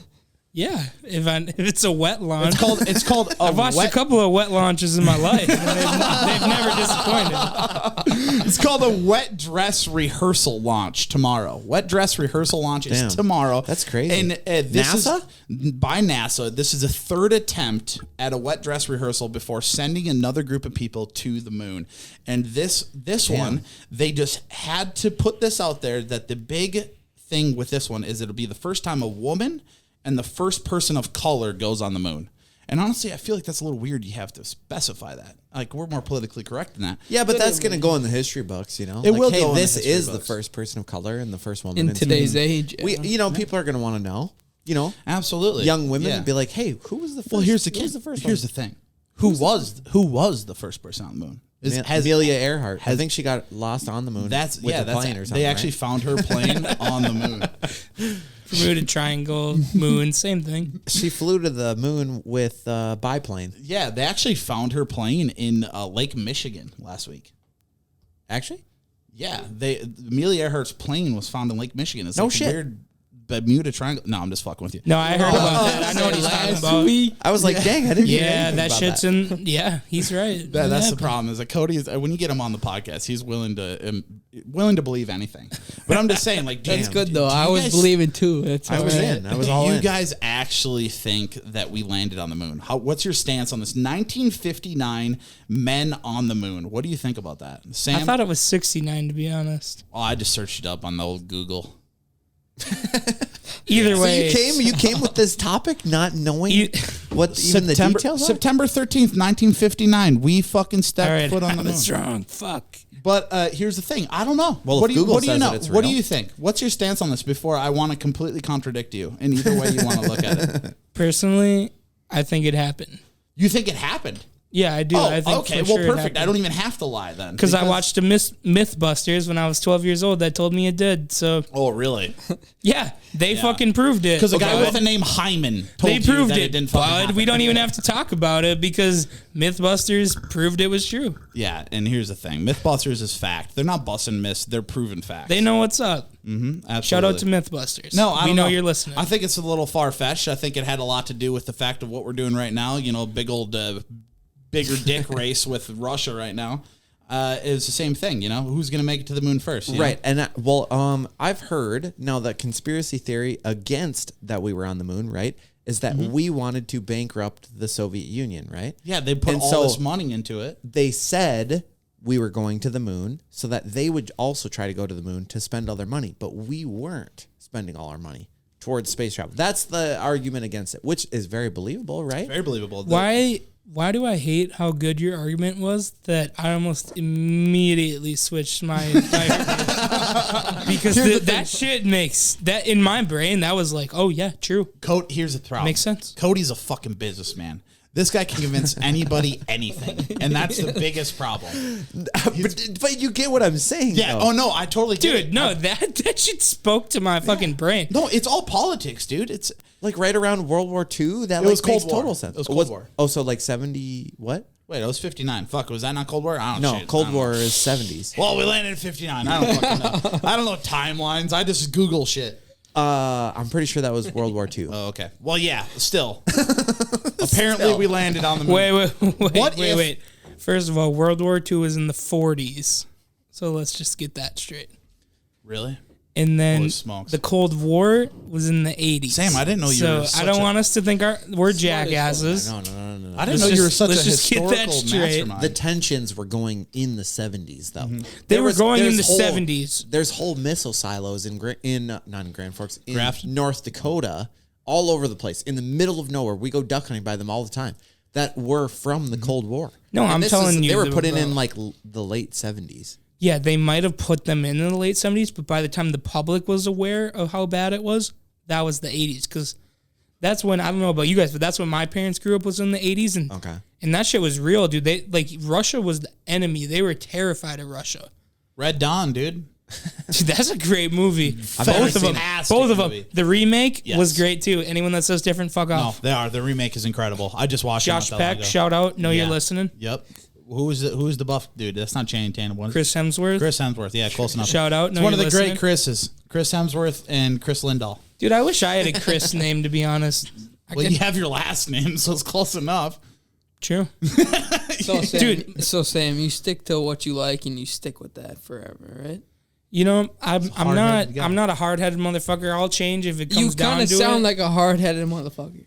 Yeah, if it's a wet launch. It's called. I've watched a couple of wet launches in my life. And they've never disappointed. It's called a wet dress rehearsal launch tomorrow. Wet dress rehearsal launch is tomorrow. That's crazy. And this NASA? is by NASA. This is a third attempt at a wet dress rehearsal before sending another group of people to the moon. And this one, they just had to put this out there that the big thing with this one is it'll be the first time a woman and the first person of color goes on the moon. And honestly, I feel like that's a little weird. You have to specify that. Like, we're more politically correct than that. Yeah, but that's going to go in the history books, you know? It will go in this the history is books. the first person of color and the first woman. In today's age. People are going to want to know, Absolutely. young women would be like, hey, who was the first? Well, here's the thing. Who was the first person on the moon? Amelia Earhart. I think she got lost on the moon. With a plane or something. They actually found her plane on the moon. Bermuda Triangle, moon, same thing. She flew to the moon with biplane. Yeah, they actually found her plane in Lake Michigan last week. Actually? Yeah, Amelia Earhart's plane was found in Lake Michigan. It's no like shit. A weird Bermuda Triangle. No, I'm just fucking with you. No, I heard about that. I know what he's talking about. I was like, dang, I didn't hear anything that about shit's that. in. Yeah, he's right. That's the problem. Is that Cody is when you get him on the podcast, he's willing to believe anything. But I'm just saying, like, that's good though. I was believing too. I was in. I was all in. You guys actually think that we landed on the moon? What's your stance on this? 1959 men on the moon. What do you think about that, Sam? I thought it was 69, to be honest. Oh, I just searched it up on the old Google. Either way, you came with this topic not knowing what even the details are? September 13th, 1959. We fucking stepped foot on the moon. Wrong. Fuck. But here's the thing. I don't know. Well, what if do you Google know? says that it's What do real. you think? What's your stance on this before I want to completely contradict you in either way you want to look at it? Personally, I think it happened. You think it happened? Yeah, I do. Oh, I think okay. for sure Well, it perfect. I happened. don't even have to lie then. Because I watched a Mythbusters when I was 12 years old that told me it did. So Oh, really? yeah, they fucking proved it. Because a guy with the name Hyman told they you proved that it, didn't fucking bud. happen. We don't even have to talk about it because Mythbusters proved it was true. Yeah, and here's the thing. Mythbusters is fact. They're not busting myths. They're proven facts. They know what's up. Absolutely. Shout out to Mythbusters. No, I we don't know you're listening. I think it's a little far-fetched. I think it had a lot to do with the fact of what we're doing right now. You know, big old bigger dick race with Russia right now. It's the same thing, you know? Who's going to make it to the moon first? you Right. know? And I've heard now that conspiracy theory against that we were on the moon, right, is that we wanted to bankrupt the Soviet Union, right? Yeah, they put all this money into it. They said we were going to the moon so that they would also try to go to the moon to spend all their money, but we weren't spending all our money towards space travel. That's the argument against it, which is very believable, right? Very believable. Why do I hate how good your argument was that I almost immediately switched my entire because that shit makes that in my brain that was like, oh yeah, true. Here's the problem. Makes sense. Cody's a fucking businessman. This guy can convince anybody anything, and that's the biggest problem. But you get what I'm saying. Yeah. Though. Oh no, I totally get it. Dude, no, that shit spoke to my fucking brain. No, it's all politics, dude. It's Like right around World War II, that It was makes Cold War. total sense. It was Cold War. Oh, so like 70, what? wait, it was 59. Fuck, was that not Cold War? I don't No, shit. Cold I don't War know. is 70s. Well, we landed in 59. I don't fucking know. I don't know timelines. I just Google shit. I'm pretty sure that was World War II. Oh, okay. Well, yeah, still. Apparently, we landed on the moon. Wait. First of all, World War II was in the 40s. So let's just get that straight. Really? And then Holy smokes. the Cold War was in the 80s. Sam, I didn't know you were So such I don't a- want us to think we're jackasses. No. I didn't Let's know you were just- such a let's just get that historical straight. mastermind. The tensions were going in the 70s, though. They were going in there's the 70s. There's whole missile silos not in Grand Forks, in Graft? North Dakota, all over the place, in the middle of nowhere. We go duck hunting by them all the time. That were from the Cold War. No, I'm telling you, they were they put were- in like the late 70s. Yeah, they might have put them in the late 70s, but by the time the public was aware of how bad it was, that was the 80s. Because that's when, I don't know about you guys, but that's when my parents grew up, was in the 80s. And, Okay. and that shit was real, dude. Russia was the enemy. They were terrified of Russia. Red Dawn, dude. Dude, that's a great movie. Both of them. Fantastic Both of them. movie. The remake Yes. was great too. Anyone that says different, fuck No, off. they are. The remake is incredible. I just watched Josh it. Peck, shout out. Know Yeah. you're listening. Yep. Who's the buff dude? That's not Channing Tatum. Chris Hemsworth. Chris Hemsworth. Yeah, close enough. Shout out. It's Know one of you're the great listening. Chris's. Chris Hemsworth and Chris Lindahl. Dude, I wish I had a Chris name, to be honest. Well, you have your last name, so it's close enough. True. So Sam, you stick to what you like and you stick with that forever, right? You know, I'm hard-headed guy. not a hard-headed motherfucker. I'll change if it comes You down kind to of it. sound like a hard-headed motherfucker.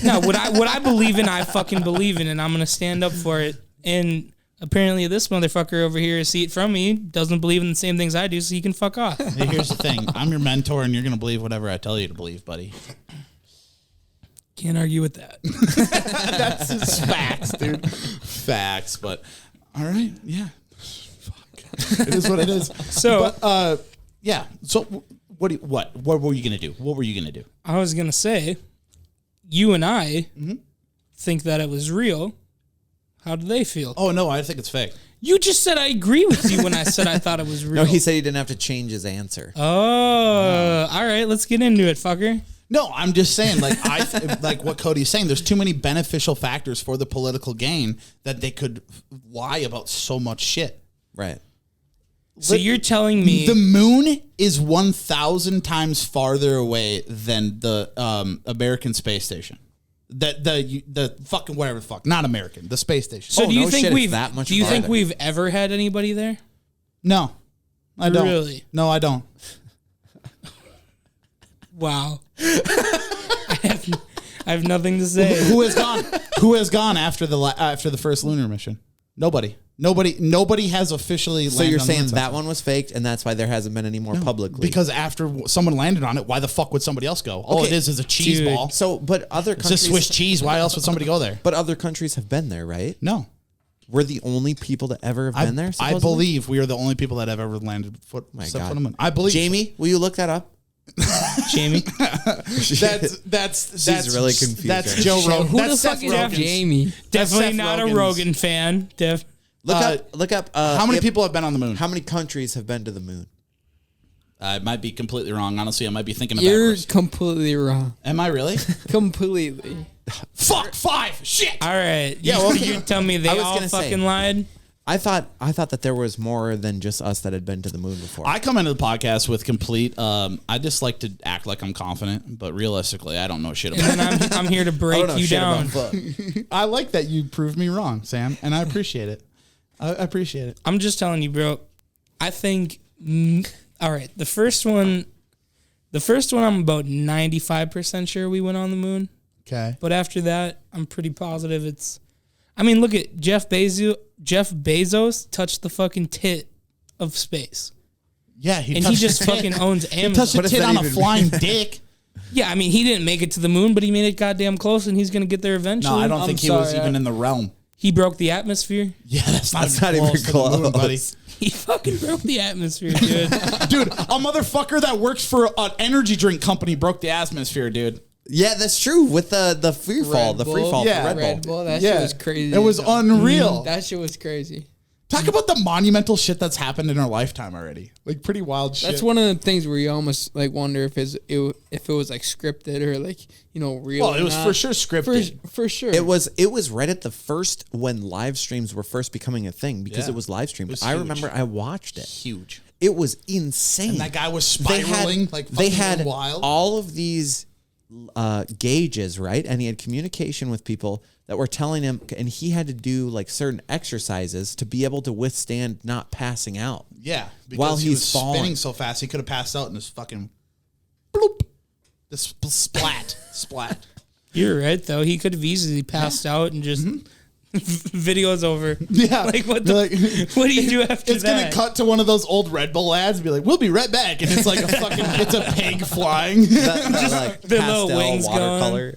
No, what I believe in, I fucking believe in, and I'm gonna stand up for it. And apparently, this motherfucker over here, a seat from me, doesn't believe in the same things I do, so he can fuck off. Hey, here's the thing. I'm your mentor, and you're gonna believe whatever I tell you to believe, buddy. Can't argue with that. That's just facts, dude. Facts, but all right, yeah. Fuck. It is what it is. So, But, yeah. So what were you gonna do? What were you gonna do? I was gonna say, you and I think that it was real. How do they feel? Oh no, I think it's fake. You just said I agree with you when I said I thought it was real. No, he said he didn't have to change his answer. Oh, all right. Let's get into it, fucker. No, I'm just saying, like like what Cody's saying. There's too many beneficial factors for the political gain that they could lie about so much shit. Right. So you're telling me The moon is 1,000 times farther away than the American space station. The fucking whatever the fuck, not American, the space station. So Oh, do you no think shit, it's we've that much do you think farther. we've ever had anybody there? No, I don't. Really? No, I don't. Wow. I have nothing to say. Who has gone? Who has gone after the first lunar mission? Nobody. Nobody has officially. So landed you're on the saying moon that since. one was faked, and that's why there hasn't been any more publicly. Because after someone landed on it, why the fuck would somebody else go? All Okay, it is a cheese dude. ball. So, but other It's a countries, Swiss cheese. Why else would somebody go there? but other countries have been there, right? No. We're the only people to ever have been there. I supposedly? believe we are the only people that have ever landed My set God. foot on the moon. I believe. Jamie, will you look that up? Jamie. That's really confused That's right Joe now. Rogan. Who That's the Seth fuck is Rogen's. Jamie? Definitely Seth not Rogen's. a Rogan fan. Look up. How many people have been on the moon? How many countries have been to the moon? I might be completely wrong. Honestly, I might be thinking You're backwards. completely wrong. Am I really? Completely. Fuck 5. Shit. All right. Yeah, well, you tell me I they was all gonna say- fucking lied. I thought that there was more than just us that had been to the moon before. I come into the podcast with complete. I just like to act like I'm confident, but realistically, I don't know shit about And it. then I'm here to I break don't know you shit down. about fuck. I like that you proved me wrong, Sam, and I appreciate it. I appreciate it. I'm just telling you, bro. I think. All right, the first one, I'm about 95% sure we went on the moon. Okay. But after that, I'm pretty positive it's. I mean, look at Jeff Bezos. Jeff Bezos touched the fucking tit of space, Yeah, and he touched just a tit. fucking owns He Amazon. touched a What does tit that on a even flying dick. Yeah, I mean, he didn't make it to the moon, but he made it goddamn close, and he's gonna get there eventually. No, I don't I'm think he was sorry, even in the realm. He broke the atmosphere. Yeah, that's not not even even close to the moon, buddy. close. He fucking broke the atmosphere, dude. Dude, a motherfucker that works for an energy drink company broke the atmosphere, dude. Yeah, that's true. With the free fall, Red for Red Red Bull. Bull, that shit was crazy. It was unreal. That shit was crazy. Talk about the monumental shit that's happened in our lifetime already. Like pretty wild shit. That's one of the things where you almost like wonder if it was like scripted or like real. Well, it was for sure scripted. For sure. It was right at the first when live streams were first becoming a thing because it was live streamed. I remember I watched it. Huge. It was insane. And that guy was spiraling they had wild. all of these gauges, right? And he had communication with people that were telling him, and he had to do like certain exercises to be able to withstand not passing out. Yeah, because while he was falling. spinning so fast, he could have passed out in this fucking bloop, this splat. You're right, though. He could have easily passed out and just videos over. Yeah, like what do you do after it's that? It's gonna cut to one of those old Red Bull ads and be like, "We'll be right back," and it's like it's a pig flying. Just like the pastel little wings watercolor,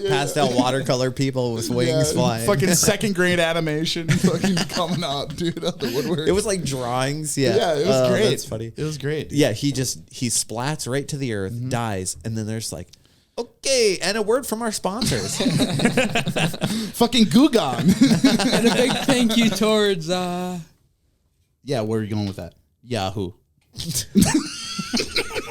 pastel watercolor people with wings flying. Fucking second grade animation, fucking coming out, dude. Out the woodwork. It was like drawings. Yeah, yeah, it was great. That's funny. It was great. Yeah, he splats right to the earth, dies, and then there's like, okay, and a word from our sponsors. Fucking Gugon. And a big thank you towards yeah, where are you going with that? Yahoo.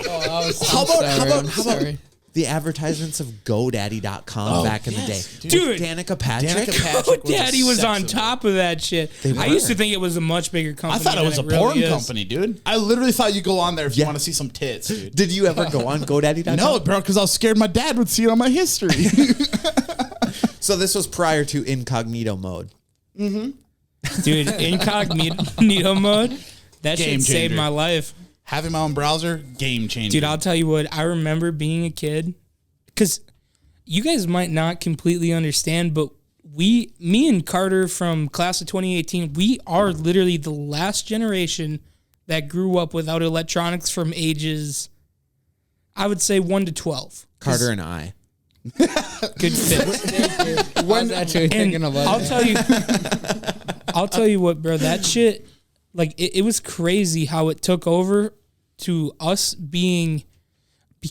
How about the advertisements of GoDaddy.com back in the day? Dude, Danica Patrick. Daddy was on top of that shit. I used to think it was a much bigger company. I thought it was a really porn is. company, dude. I literally thought you go on there if you want to see some tits, dude. Did you ever go on GoDaddy.com? No, bro, because I was scared my dad would see it on my history. So this was prior to incognito mode. Dude, incognito mode, that Game shit saved changer. my life. Having my own browser, game changer. Dude, I'll tell you what, I remember being a kid, because you guys might not completely understand, but me and Carter from class of 2018, we are literally the last generation that grew up without electronics from ages, I would say 1 to 12. Carter and I. Good fit. I was actually thinking And about I'll tell you what, bro, that shit, like, it was crazy how it took over to us being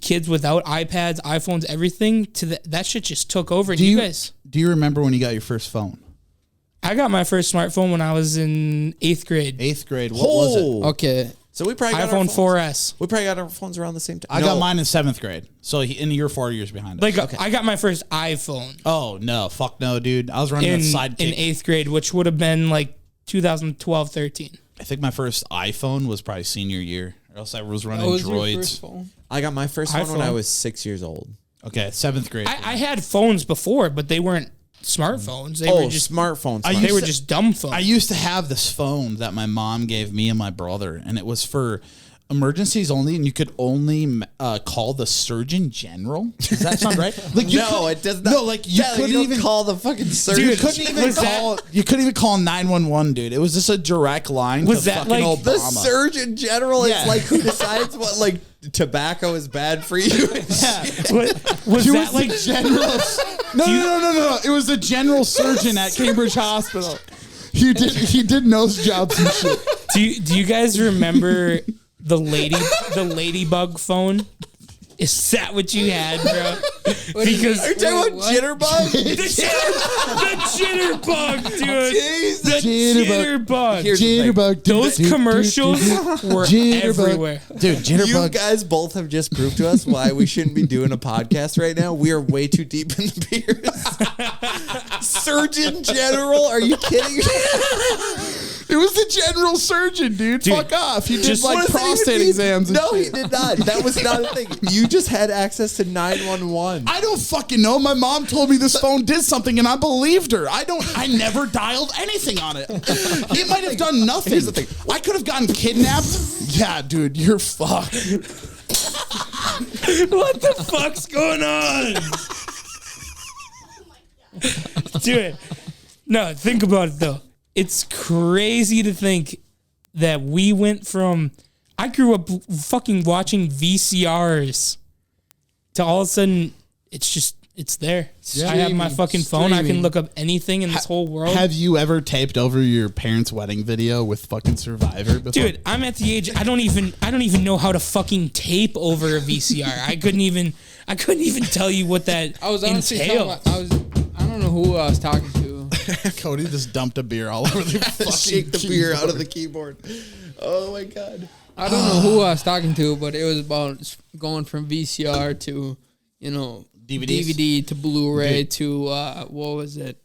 kids without iPads, iPhones, everything. That shit just took over. And you guys, do you remember when you got your first phone? I got my first smartphone when I was in 8th grade. 8th grade. What was it? Okay. So we probably got iPhone 4S. We probably got our phones around the same time. I got mine in 7th grade. So in you're 4 years behind us. Like, I got my first iPhone Oh, no. Fuck no, dude. I was running a Sidekick. in 8th grade, which would have been like 2012, 13. I think my first iPhone was probably senior year. Or else I was running What was your Droids. first phone? I got my first phone when I iPhone. was 6 years old. Okay, 7th grade. I had phones before, but they weren't smartphones. They were just smartphones. They were just dumb phones. I used to have this phone that my mom gave me and my brother, and it was for emergencies only, and you could only call the Surgeon General. Does that sound right? Like it does not. No, like you couldn't don't even call the fucking surgeon. You couldn't even call. You couldn't even call 911, dude. It was just a direct line Was to that fucking like Obama. The Surgeon General Yeah. is like who decides what like tobacco is bad for you. was He that was like the general? No. It was the general surgeon at Cambridge Hospital. He did nose jobs and shit. Do you guys remember the ladybug phone? Is that what you had, bro? Because Are you talking about jitterbug? the jitterbug, dude. Jesus. The jitterbug. Here's the thing. Jitterbug. Those commercials were everywhere. Dude, You jitterbug. guys both have just proved to us why we shouldn't be doing a podcast right now. We are way too deep in the beers. Surgeon General? Are you kidding me? It was the general surgeon, dude. Fuck off. He did just- like What does that even prostate mean? exams and No, shit. he did not. That was not a thing. You just had access to 911. I don't fucking know. My mom told me this phone did something and I believed her. I never dialed anything on it. He might have done nothing. Here's the thing. I could have gotten kidnapped. Yeah, dude, you're fucked. What the fuck's going on? Dude, no, think about it though. It's crazy to think that we went from, I grew up fucking watching VCRs to all of a sudden it's just It's there. I have my fucking phone. I can look up anything in this whole world. Have you ever taped over your parents' wedding video with fucking Survivor before? Dude, I'm at the age I don't even know how to fucking tape over a VCR. I couldn't even tell you what that I was honestly entailed. I don't know who I was talking to. Cody just dumped a beer all over the fucking Shake the beer out of the keyboard. Oh my god. I don't know who I was talking to, but it was about going from VCR to, DVD to Blu-ray to what was it?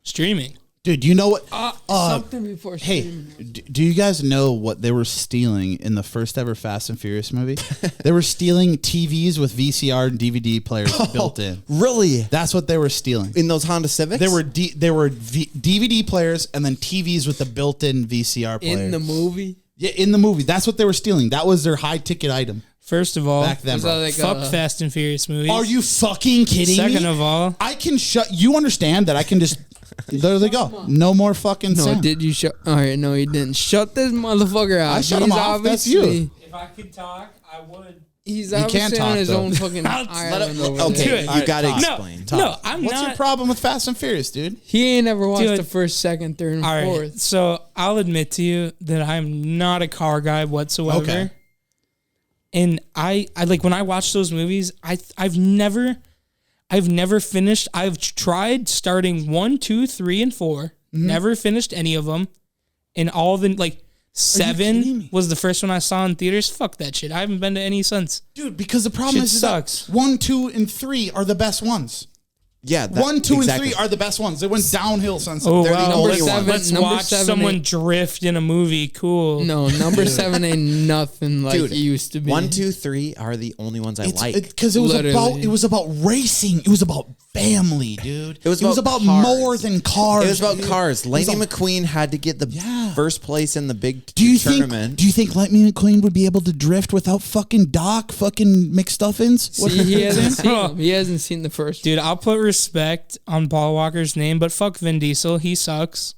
Streaming. Dude, you know what? Something before streaming. Hey, do you guys know what they were stealing in the first ever Fast and Furious movie? They were stealing TVs with VCR and DVD players built in. Really? That's what they were stealing. In those Honda Civics? There were DVD players and then TVs with the built-in VCR player. In the movie? Yeah, in the movie. That's what they were stealing. That was their high-ticket item. First of all, back then, bro. Fuck Fast and Furious movies. Are you fucking kidding me? Second of all, I can shut. You understand that I can just. There they go. No more fucking No, sound. did you shut? All right, no, he didn't. Shut this motherfucker out. I shut him off. That's you. if I could talk, I would. He's can't obviously talk, on his though. own fucking island over there. Okay, you gotta No, explain. no, I'm What's not. your problem with Fast and Furious, dude? He ain't ever watched Dude. the first, second, third, and All right, fourth. so I'll admit to you that I'm not a car guy whatsoever. Okay. And I like when I watch those movies, I've never finished. I've tried starting 1, 2, 3, and 4. Never finished any of them. And all the kidding 7 me? was the first one I saw in theaters. Fuck that shit. I haven't been to any since. Dude, because the problem Shit is sucks. that 1, 2, and 3 are the best ones. Yeah, 1, 2, exactly. and 3 are the best ones. They went downhill since. Oh They're wow! the Number only seven- ones. Let's number watch 7, someone 8. drift in a movie. Cool. No, number 7 ain't nothing like Dude, it used to be. 1, 2, 3 are the only ones I like. Because it was about racing. It was about family, dude. It was about cars. more than cars. It was about dude. cars. Lightning about- McQueen had to get the first place in the big Do you tournament. think Lightning McQueen would be able to drift without fucking Doc fucking McStuffins? See, he hasn't seen them. He hasn't seen the first. Dude, I'll put respect on Paul Walker's name, but fuck Vin Diesel. He sucks.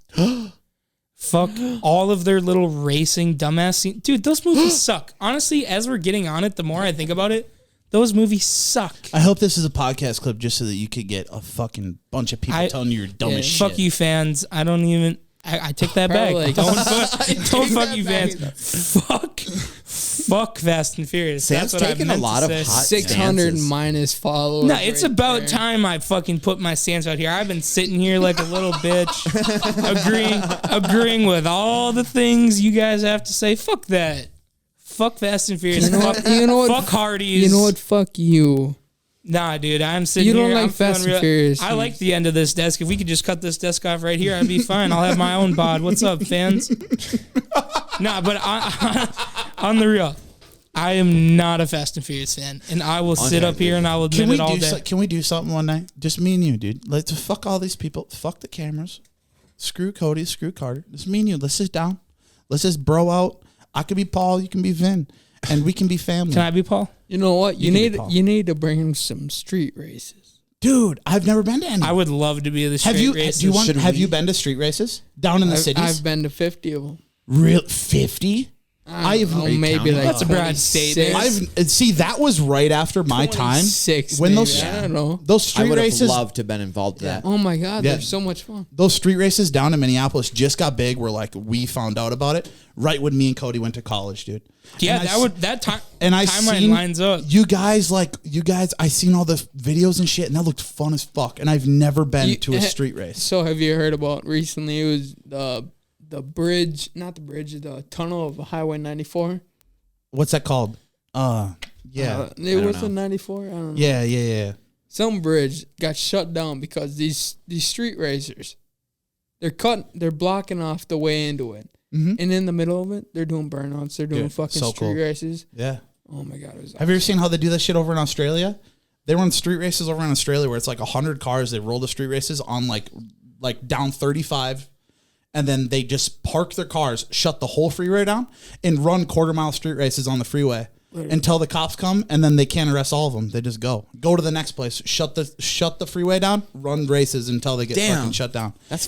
Fuck all of their little racing dumbass scenes. Dude, those movies suck. Honestly, as we're getting on it, the more I think about it, those movies suck. I hope this is a podcast clip just so that you could get a fucking bunch of people telling you you're dumb as shit. Fuck you, fans. I don't even. I take that back. Probably. Don't fuck you, fans. Fuck Fast and Furious. Sam's That's what taking I a meant lot to of say. hot 600 stances. minus followers. No, it's right about there. time I fucking put my stance out here. I've been sitting here like a little bitch, agreeing with all the things you guys have to say. Fuck that. Fuck Fast and Furious. You know what? Fuck Hardee's. You know what? Fuck you. Nah, dude, I'm sitting You here. don't like I'm feeling Fast and Furious. I like the end of this desk. If we could just cut this desk off right here, I'd be fine. I'll have my own pod. What's up, fans? Nah, but on the real, I am not a Fast and Furious fan, and I will sit up here and I will admit it all day. Can we do something one night? Just me and you, dude. Let's fuck all these people. Fuck the cameras. Screw Cody. Screw Carter. Just me and you. Let's sit down. Let's just bro out. I could be Paul. You can be Vin, and we can be family. Can I be Paul? You know what? You can be Paul. need to bring him some street races. Dude, I've never been to any. I would love to be the straight have you? races. Do you want? Have you been to street races down in the cities? I've been to 50 of them. Real 50. I've maybe like That's a broad statement. That was right after my time. 26, when maybe. those I don't know. those I street would have races. loved to have been involved in that. Oh my God, Yeah. they're so much fun. Those street races down in Minneapolis just got big. Where like we found out about it right when me and Cody went to college, dude. Yeah, And that time. And I timeline seen lines up. you guys. I seen all the videos and shit, and that looked fun as fuck. And I've never been to a street race. So have you heard about recently? It was the bridge, not the bridge, the tunnel of Highway 94. What's that called? Yeah, It was a 94. I don't know. yeah. Some bridge got shut down because these street racers, they're blocking off the way into it, and in the middle of it, they're doing burnouts. They're doing Dude, fucking so street cool. races. Yeah. Oh my God, it was. Have you ever seen how they do that shit over in Australia? They run street races over in Australia where it's like 100 cars. They roll the street races on like down 35, and then they just park their cars, shut the whole freeway down, and run quarter-mile street races on the freeway. until the cops come, and then they can't arrest all of them. They just go to the next place, shut the freeway down, run races until they get fucking shut down. That's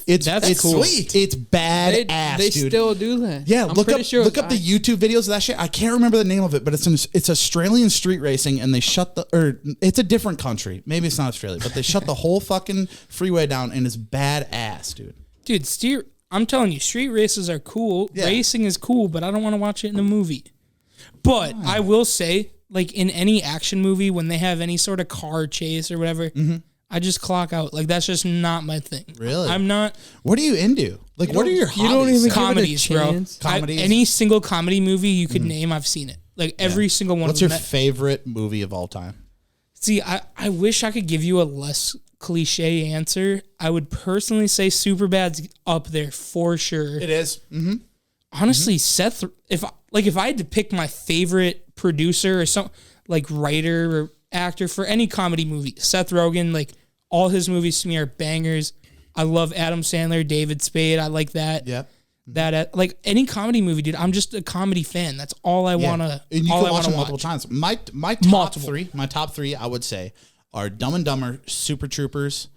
cool. Sweet. It's badass. They dude. still do that. Yeah, I'm look pretty up sure look up the YouTube videos of that shit. I can't remember the name of it, but it's Australian street racing, and they it's a different country. Maybe it's not Australia, but they shut the whole fucking freeway down, and it's badass, dude. Dude, I'm telling you, street races are cool. Yeah. Racing is cool, but I don't want to watch it in a movie. But I will say, like in any action movie, when they have any sort of car chase or whatever, I just clock out. Like that's just not my thing. Really? I'm not. What are you into? Like, what are your hobbies? You don't even Comedies, give it a bro. chance. Comedies? Any single comedy movie you could name, I've seen it. Like every single one. What's of your them. favorite movie of all time? See, I wish I could give you a less cliche answer. I would personally say Superbad's up there for sure. It is. Mm-hmm. Honestly, Seth, if I had to pick my favorite producer or some like writer or actor for any comedy movie, Seth Rogen, like all his movies to me are bangers. I love Adam Sandler, David Spade. I like that. Yeah. That like any comedy movie, dude. I'm just a comedy fan. That's all I wanna. And you all can I watch wanna them multiple times. My top three, I would say, are Dumb and Dumber, Super Troopers.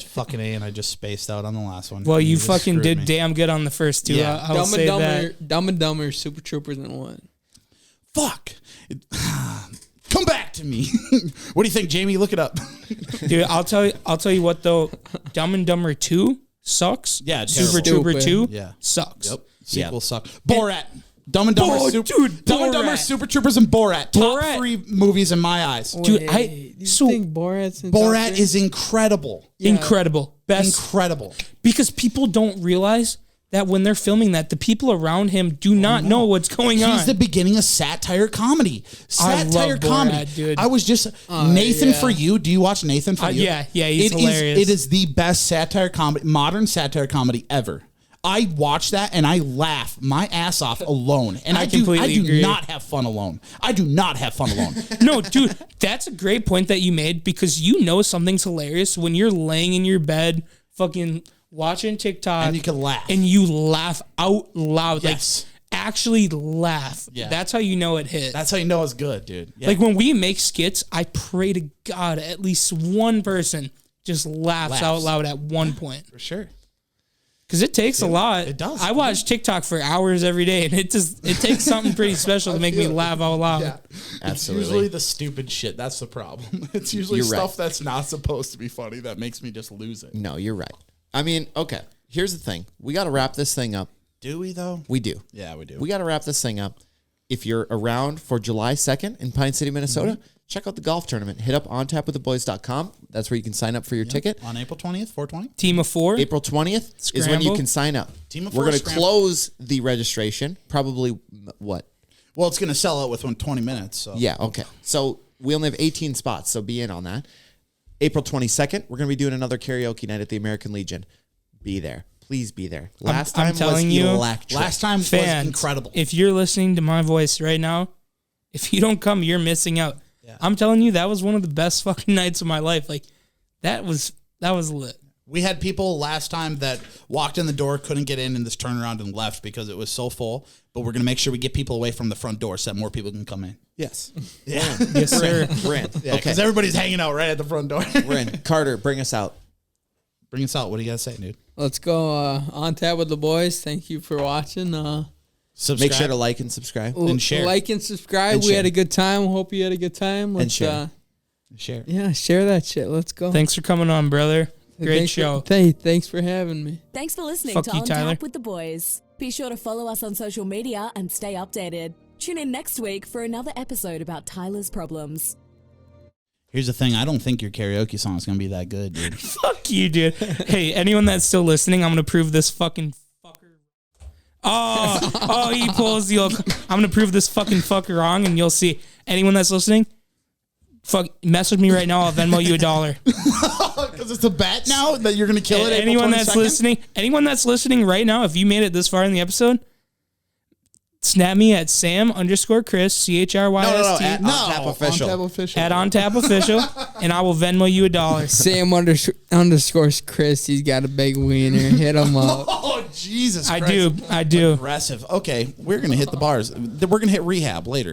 Fucking A, and I just spaced out on the last one. Well, you just fucking screwed did me. damn good on the first two. Yeah. I'll say that. Dumb and Dumber, Super Troopers, and what? Fuck. Come back to me. What do you think, Jamie? Look it up. Dude, I'll tell you what though. Dumb and Dumber 2 sucks. Yeah, Super terrible. Trooper 2 Yeah. sucks. Yep. Sequels suck. Borat. Dumb and Dumber, Oh, dude, Dumb and Dumber, Borat. Super Troopers, and Borat. Top Borat. 3 movies in my eyes. Dude, Wait, you so- think Borat's in top Borat three? is incredible. Incredible. Best Incredible. because people don't realize that when they're filming that, the people around him do not know what's going on. He's the beginning of satire comedy. I love Satire Borat, comedy. dude. I was just Nathan yeah. For You. Do you watch Nathan For You? yeah, he's hilarious. It is the best satire comedy, modern satire comedy ever. I watch that and I laugh my ass off alone. And I I do completely agree. not have fun alone. I do not have fun alone. No, dude, that's a great point that you made because you know something's hilarious when you're laying in your bed, fucking watching TikTok, And you can laugh. and you laugh out loud, Yes. like actually laugh. Yeah. That's how you know it hit. That's how you know it's good, dude. Yeah. Like when we make skits, I pray to God at least one person just laughs out loud at one point. for sure. Because it takes a lot. it does. I watch TikTok for hours every day, and it takes something pretty special to make me laugh out loud. Yeah. Absolutely. It's usually the stupid shit. That's the problem. It's usually You're right. stuff that's not supposed to be funny that makes me just lose it. No, you're right. I mean, okay. Here's the thing. We got to wrap this thing up. Do we though? We do. Yeah, we do. We got to wrap this thing up. If you're around for July 2nd in Pine City, Minnesota, check out the golf tournament. Hit up ontapwiththeboys.com. That's where you can sign up for your ticket. On April 20th, 420? Team of 4. April 20th is when you Scramble. can sign up. Team of We're 4 going to scramble. close the registration. Probably what? Well, it's going to sell out within 20 minutes. So. Yeah, okay. So we only have 18 spots, so be in on that. April 22nd, we're going to be doing another karaoke night at the American Legion. Be there. Please be there. Last I'm time telling was you, electric. Last time Fans, was incredible. if you're listening to my voice right now, if you don't come, you're missing out. I'm telling you, that was one of the best fucking nights of my life. Like, that was lit. We had people last time that walked in the door, couldn't get in, and just turned around and left because it was so full. But we're going to make sure we get people away from the front door so that more people can come in. Yes. Yeah. Yes, sir. We're in. Yeah, Okay. because everybody's hanging out right at the front door. We're in. Carter, bring us out. Bring us out. What do you got to say, dude? Let's go on tap with the boys. Thank you for watching. Subscribe. Make sure to like and subscribe. And share. Like and subscribe. And we share. had a good time. Hope you had a good time. Let's, share. Share. yeah, share that shit. Let's go. Thanks for coming on, brother. Great Thanks show. Thanks for having me. Thanks for listening Fuck to you, On Tyler. Tap with the Boys. Be sure to follow us on social media and stay updated. Tune in next week for another episode about Tyler's problems. Here's the thing. I don't think your karaoke song is going to be that good, dude. Fuck you, dude. Hey, anyone that's still listening, I'm going to prove this fucking fucker. Oh, he pulls the old. I'm going to prove this fucking fucker wrong, and you'll see. Anyone that's listening, message me right now. I'll Venmo you $1. Because it's a bet now that you're going to kill it. Anyone that's anyone that's listening right now, if you made it this far in the episode, snap me at Sam_Chris, CHRYST, No. On Tap Official. On Tap Official. at On Tap Official, and I will Venmo you $1. Sam_Chris. He's got a big wiener. Hit him up. Oh, Jesus I Christ. do. Aggressive. Okay, we're going to hit the bars. We're going to hit rehab later.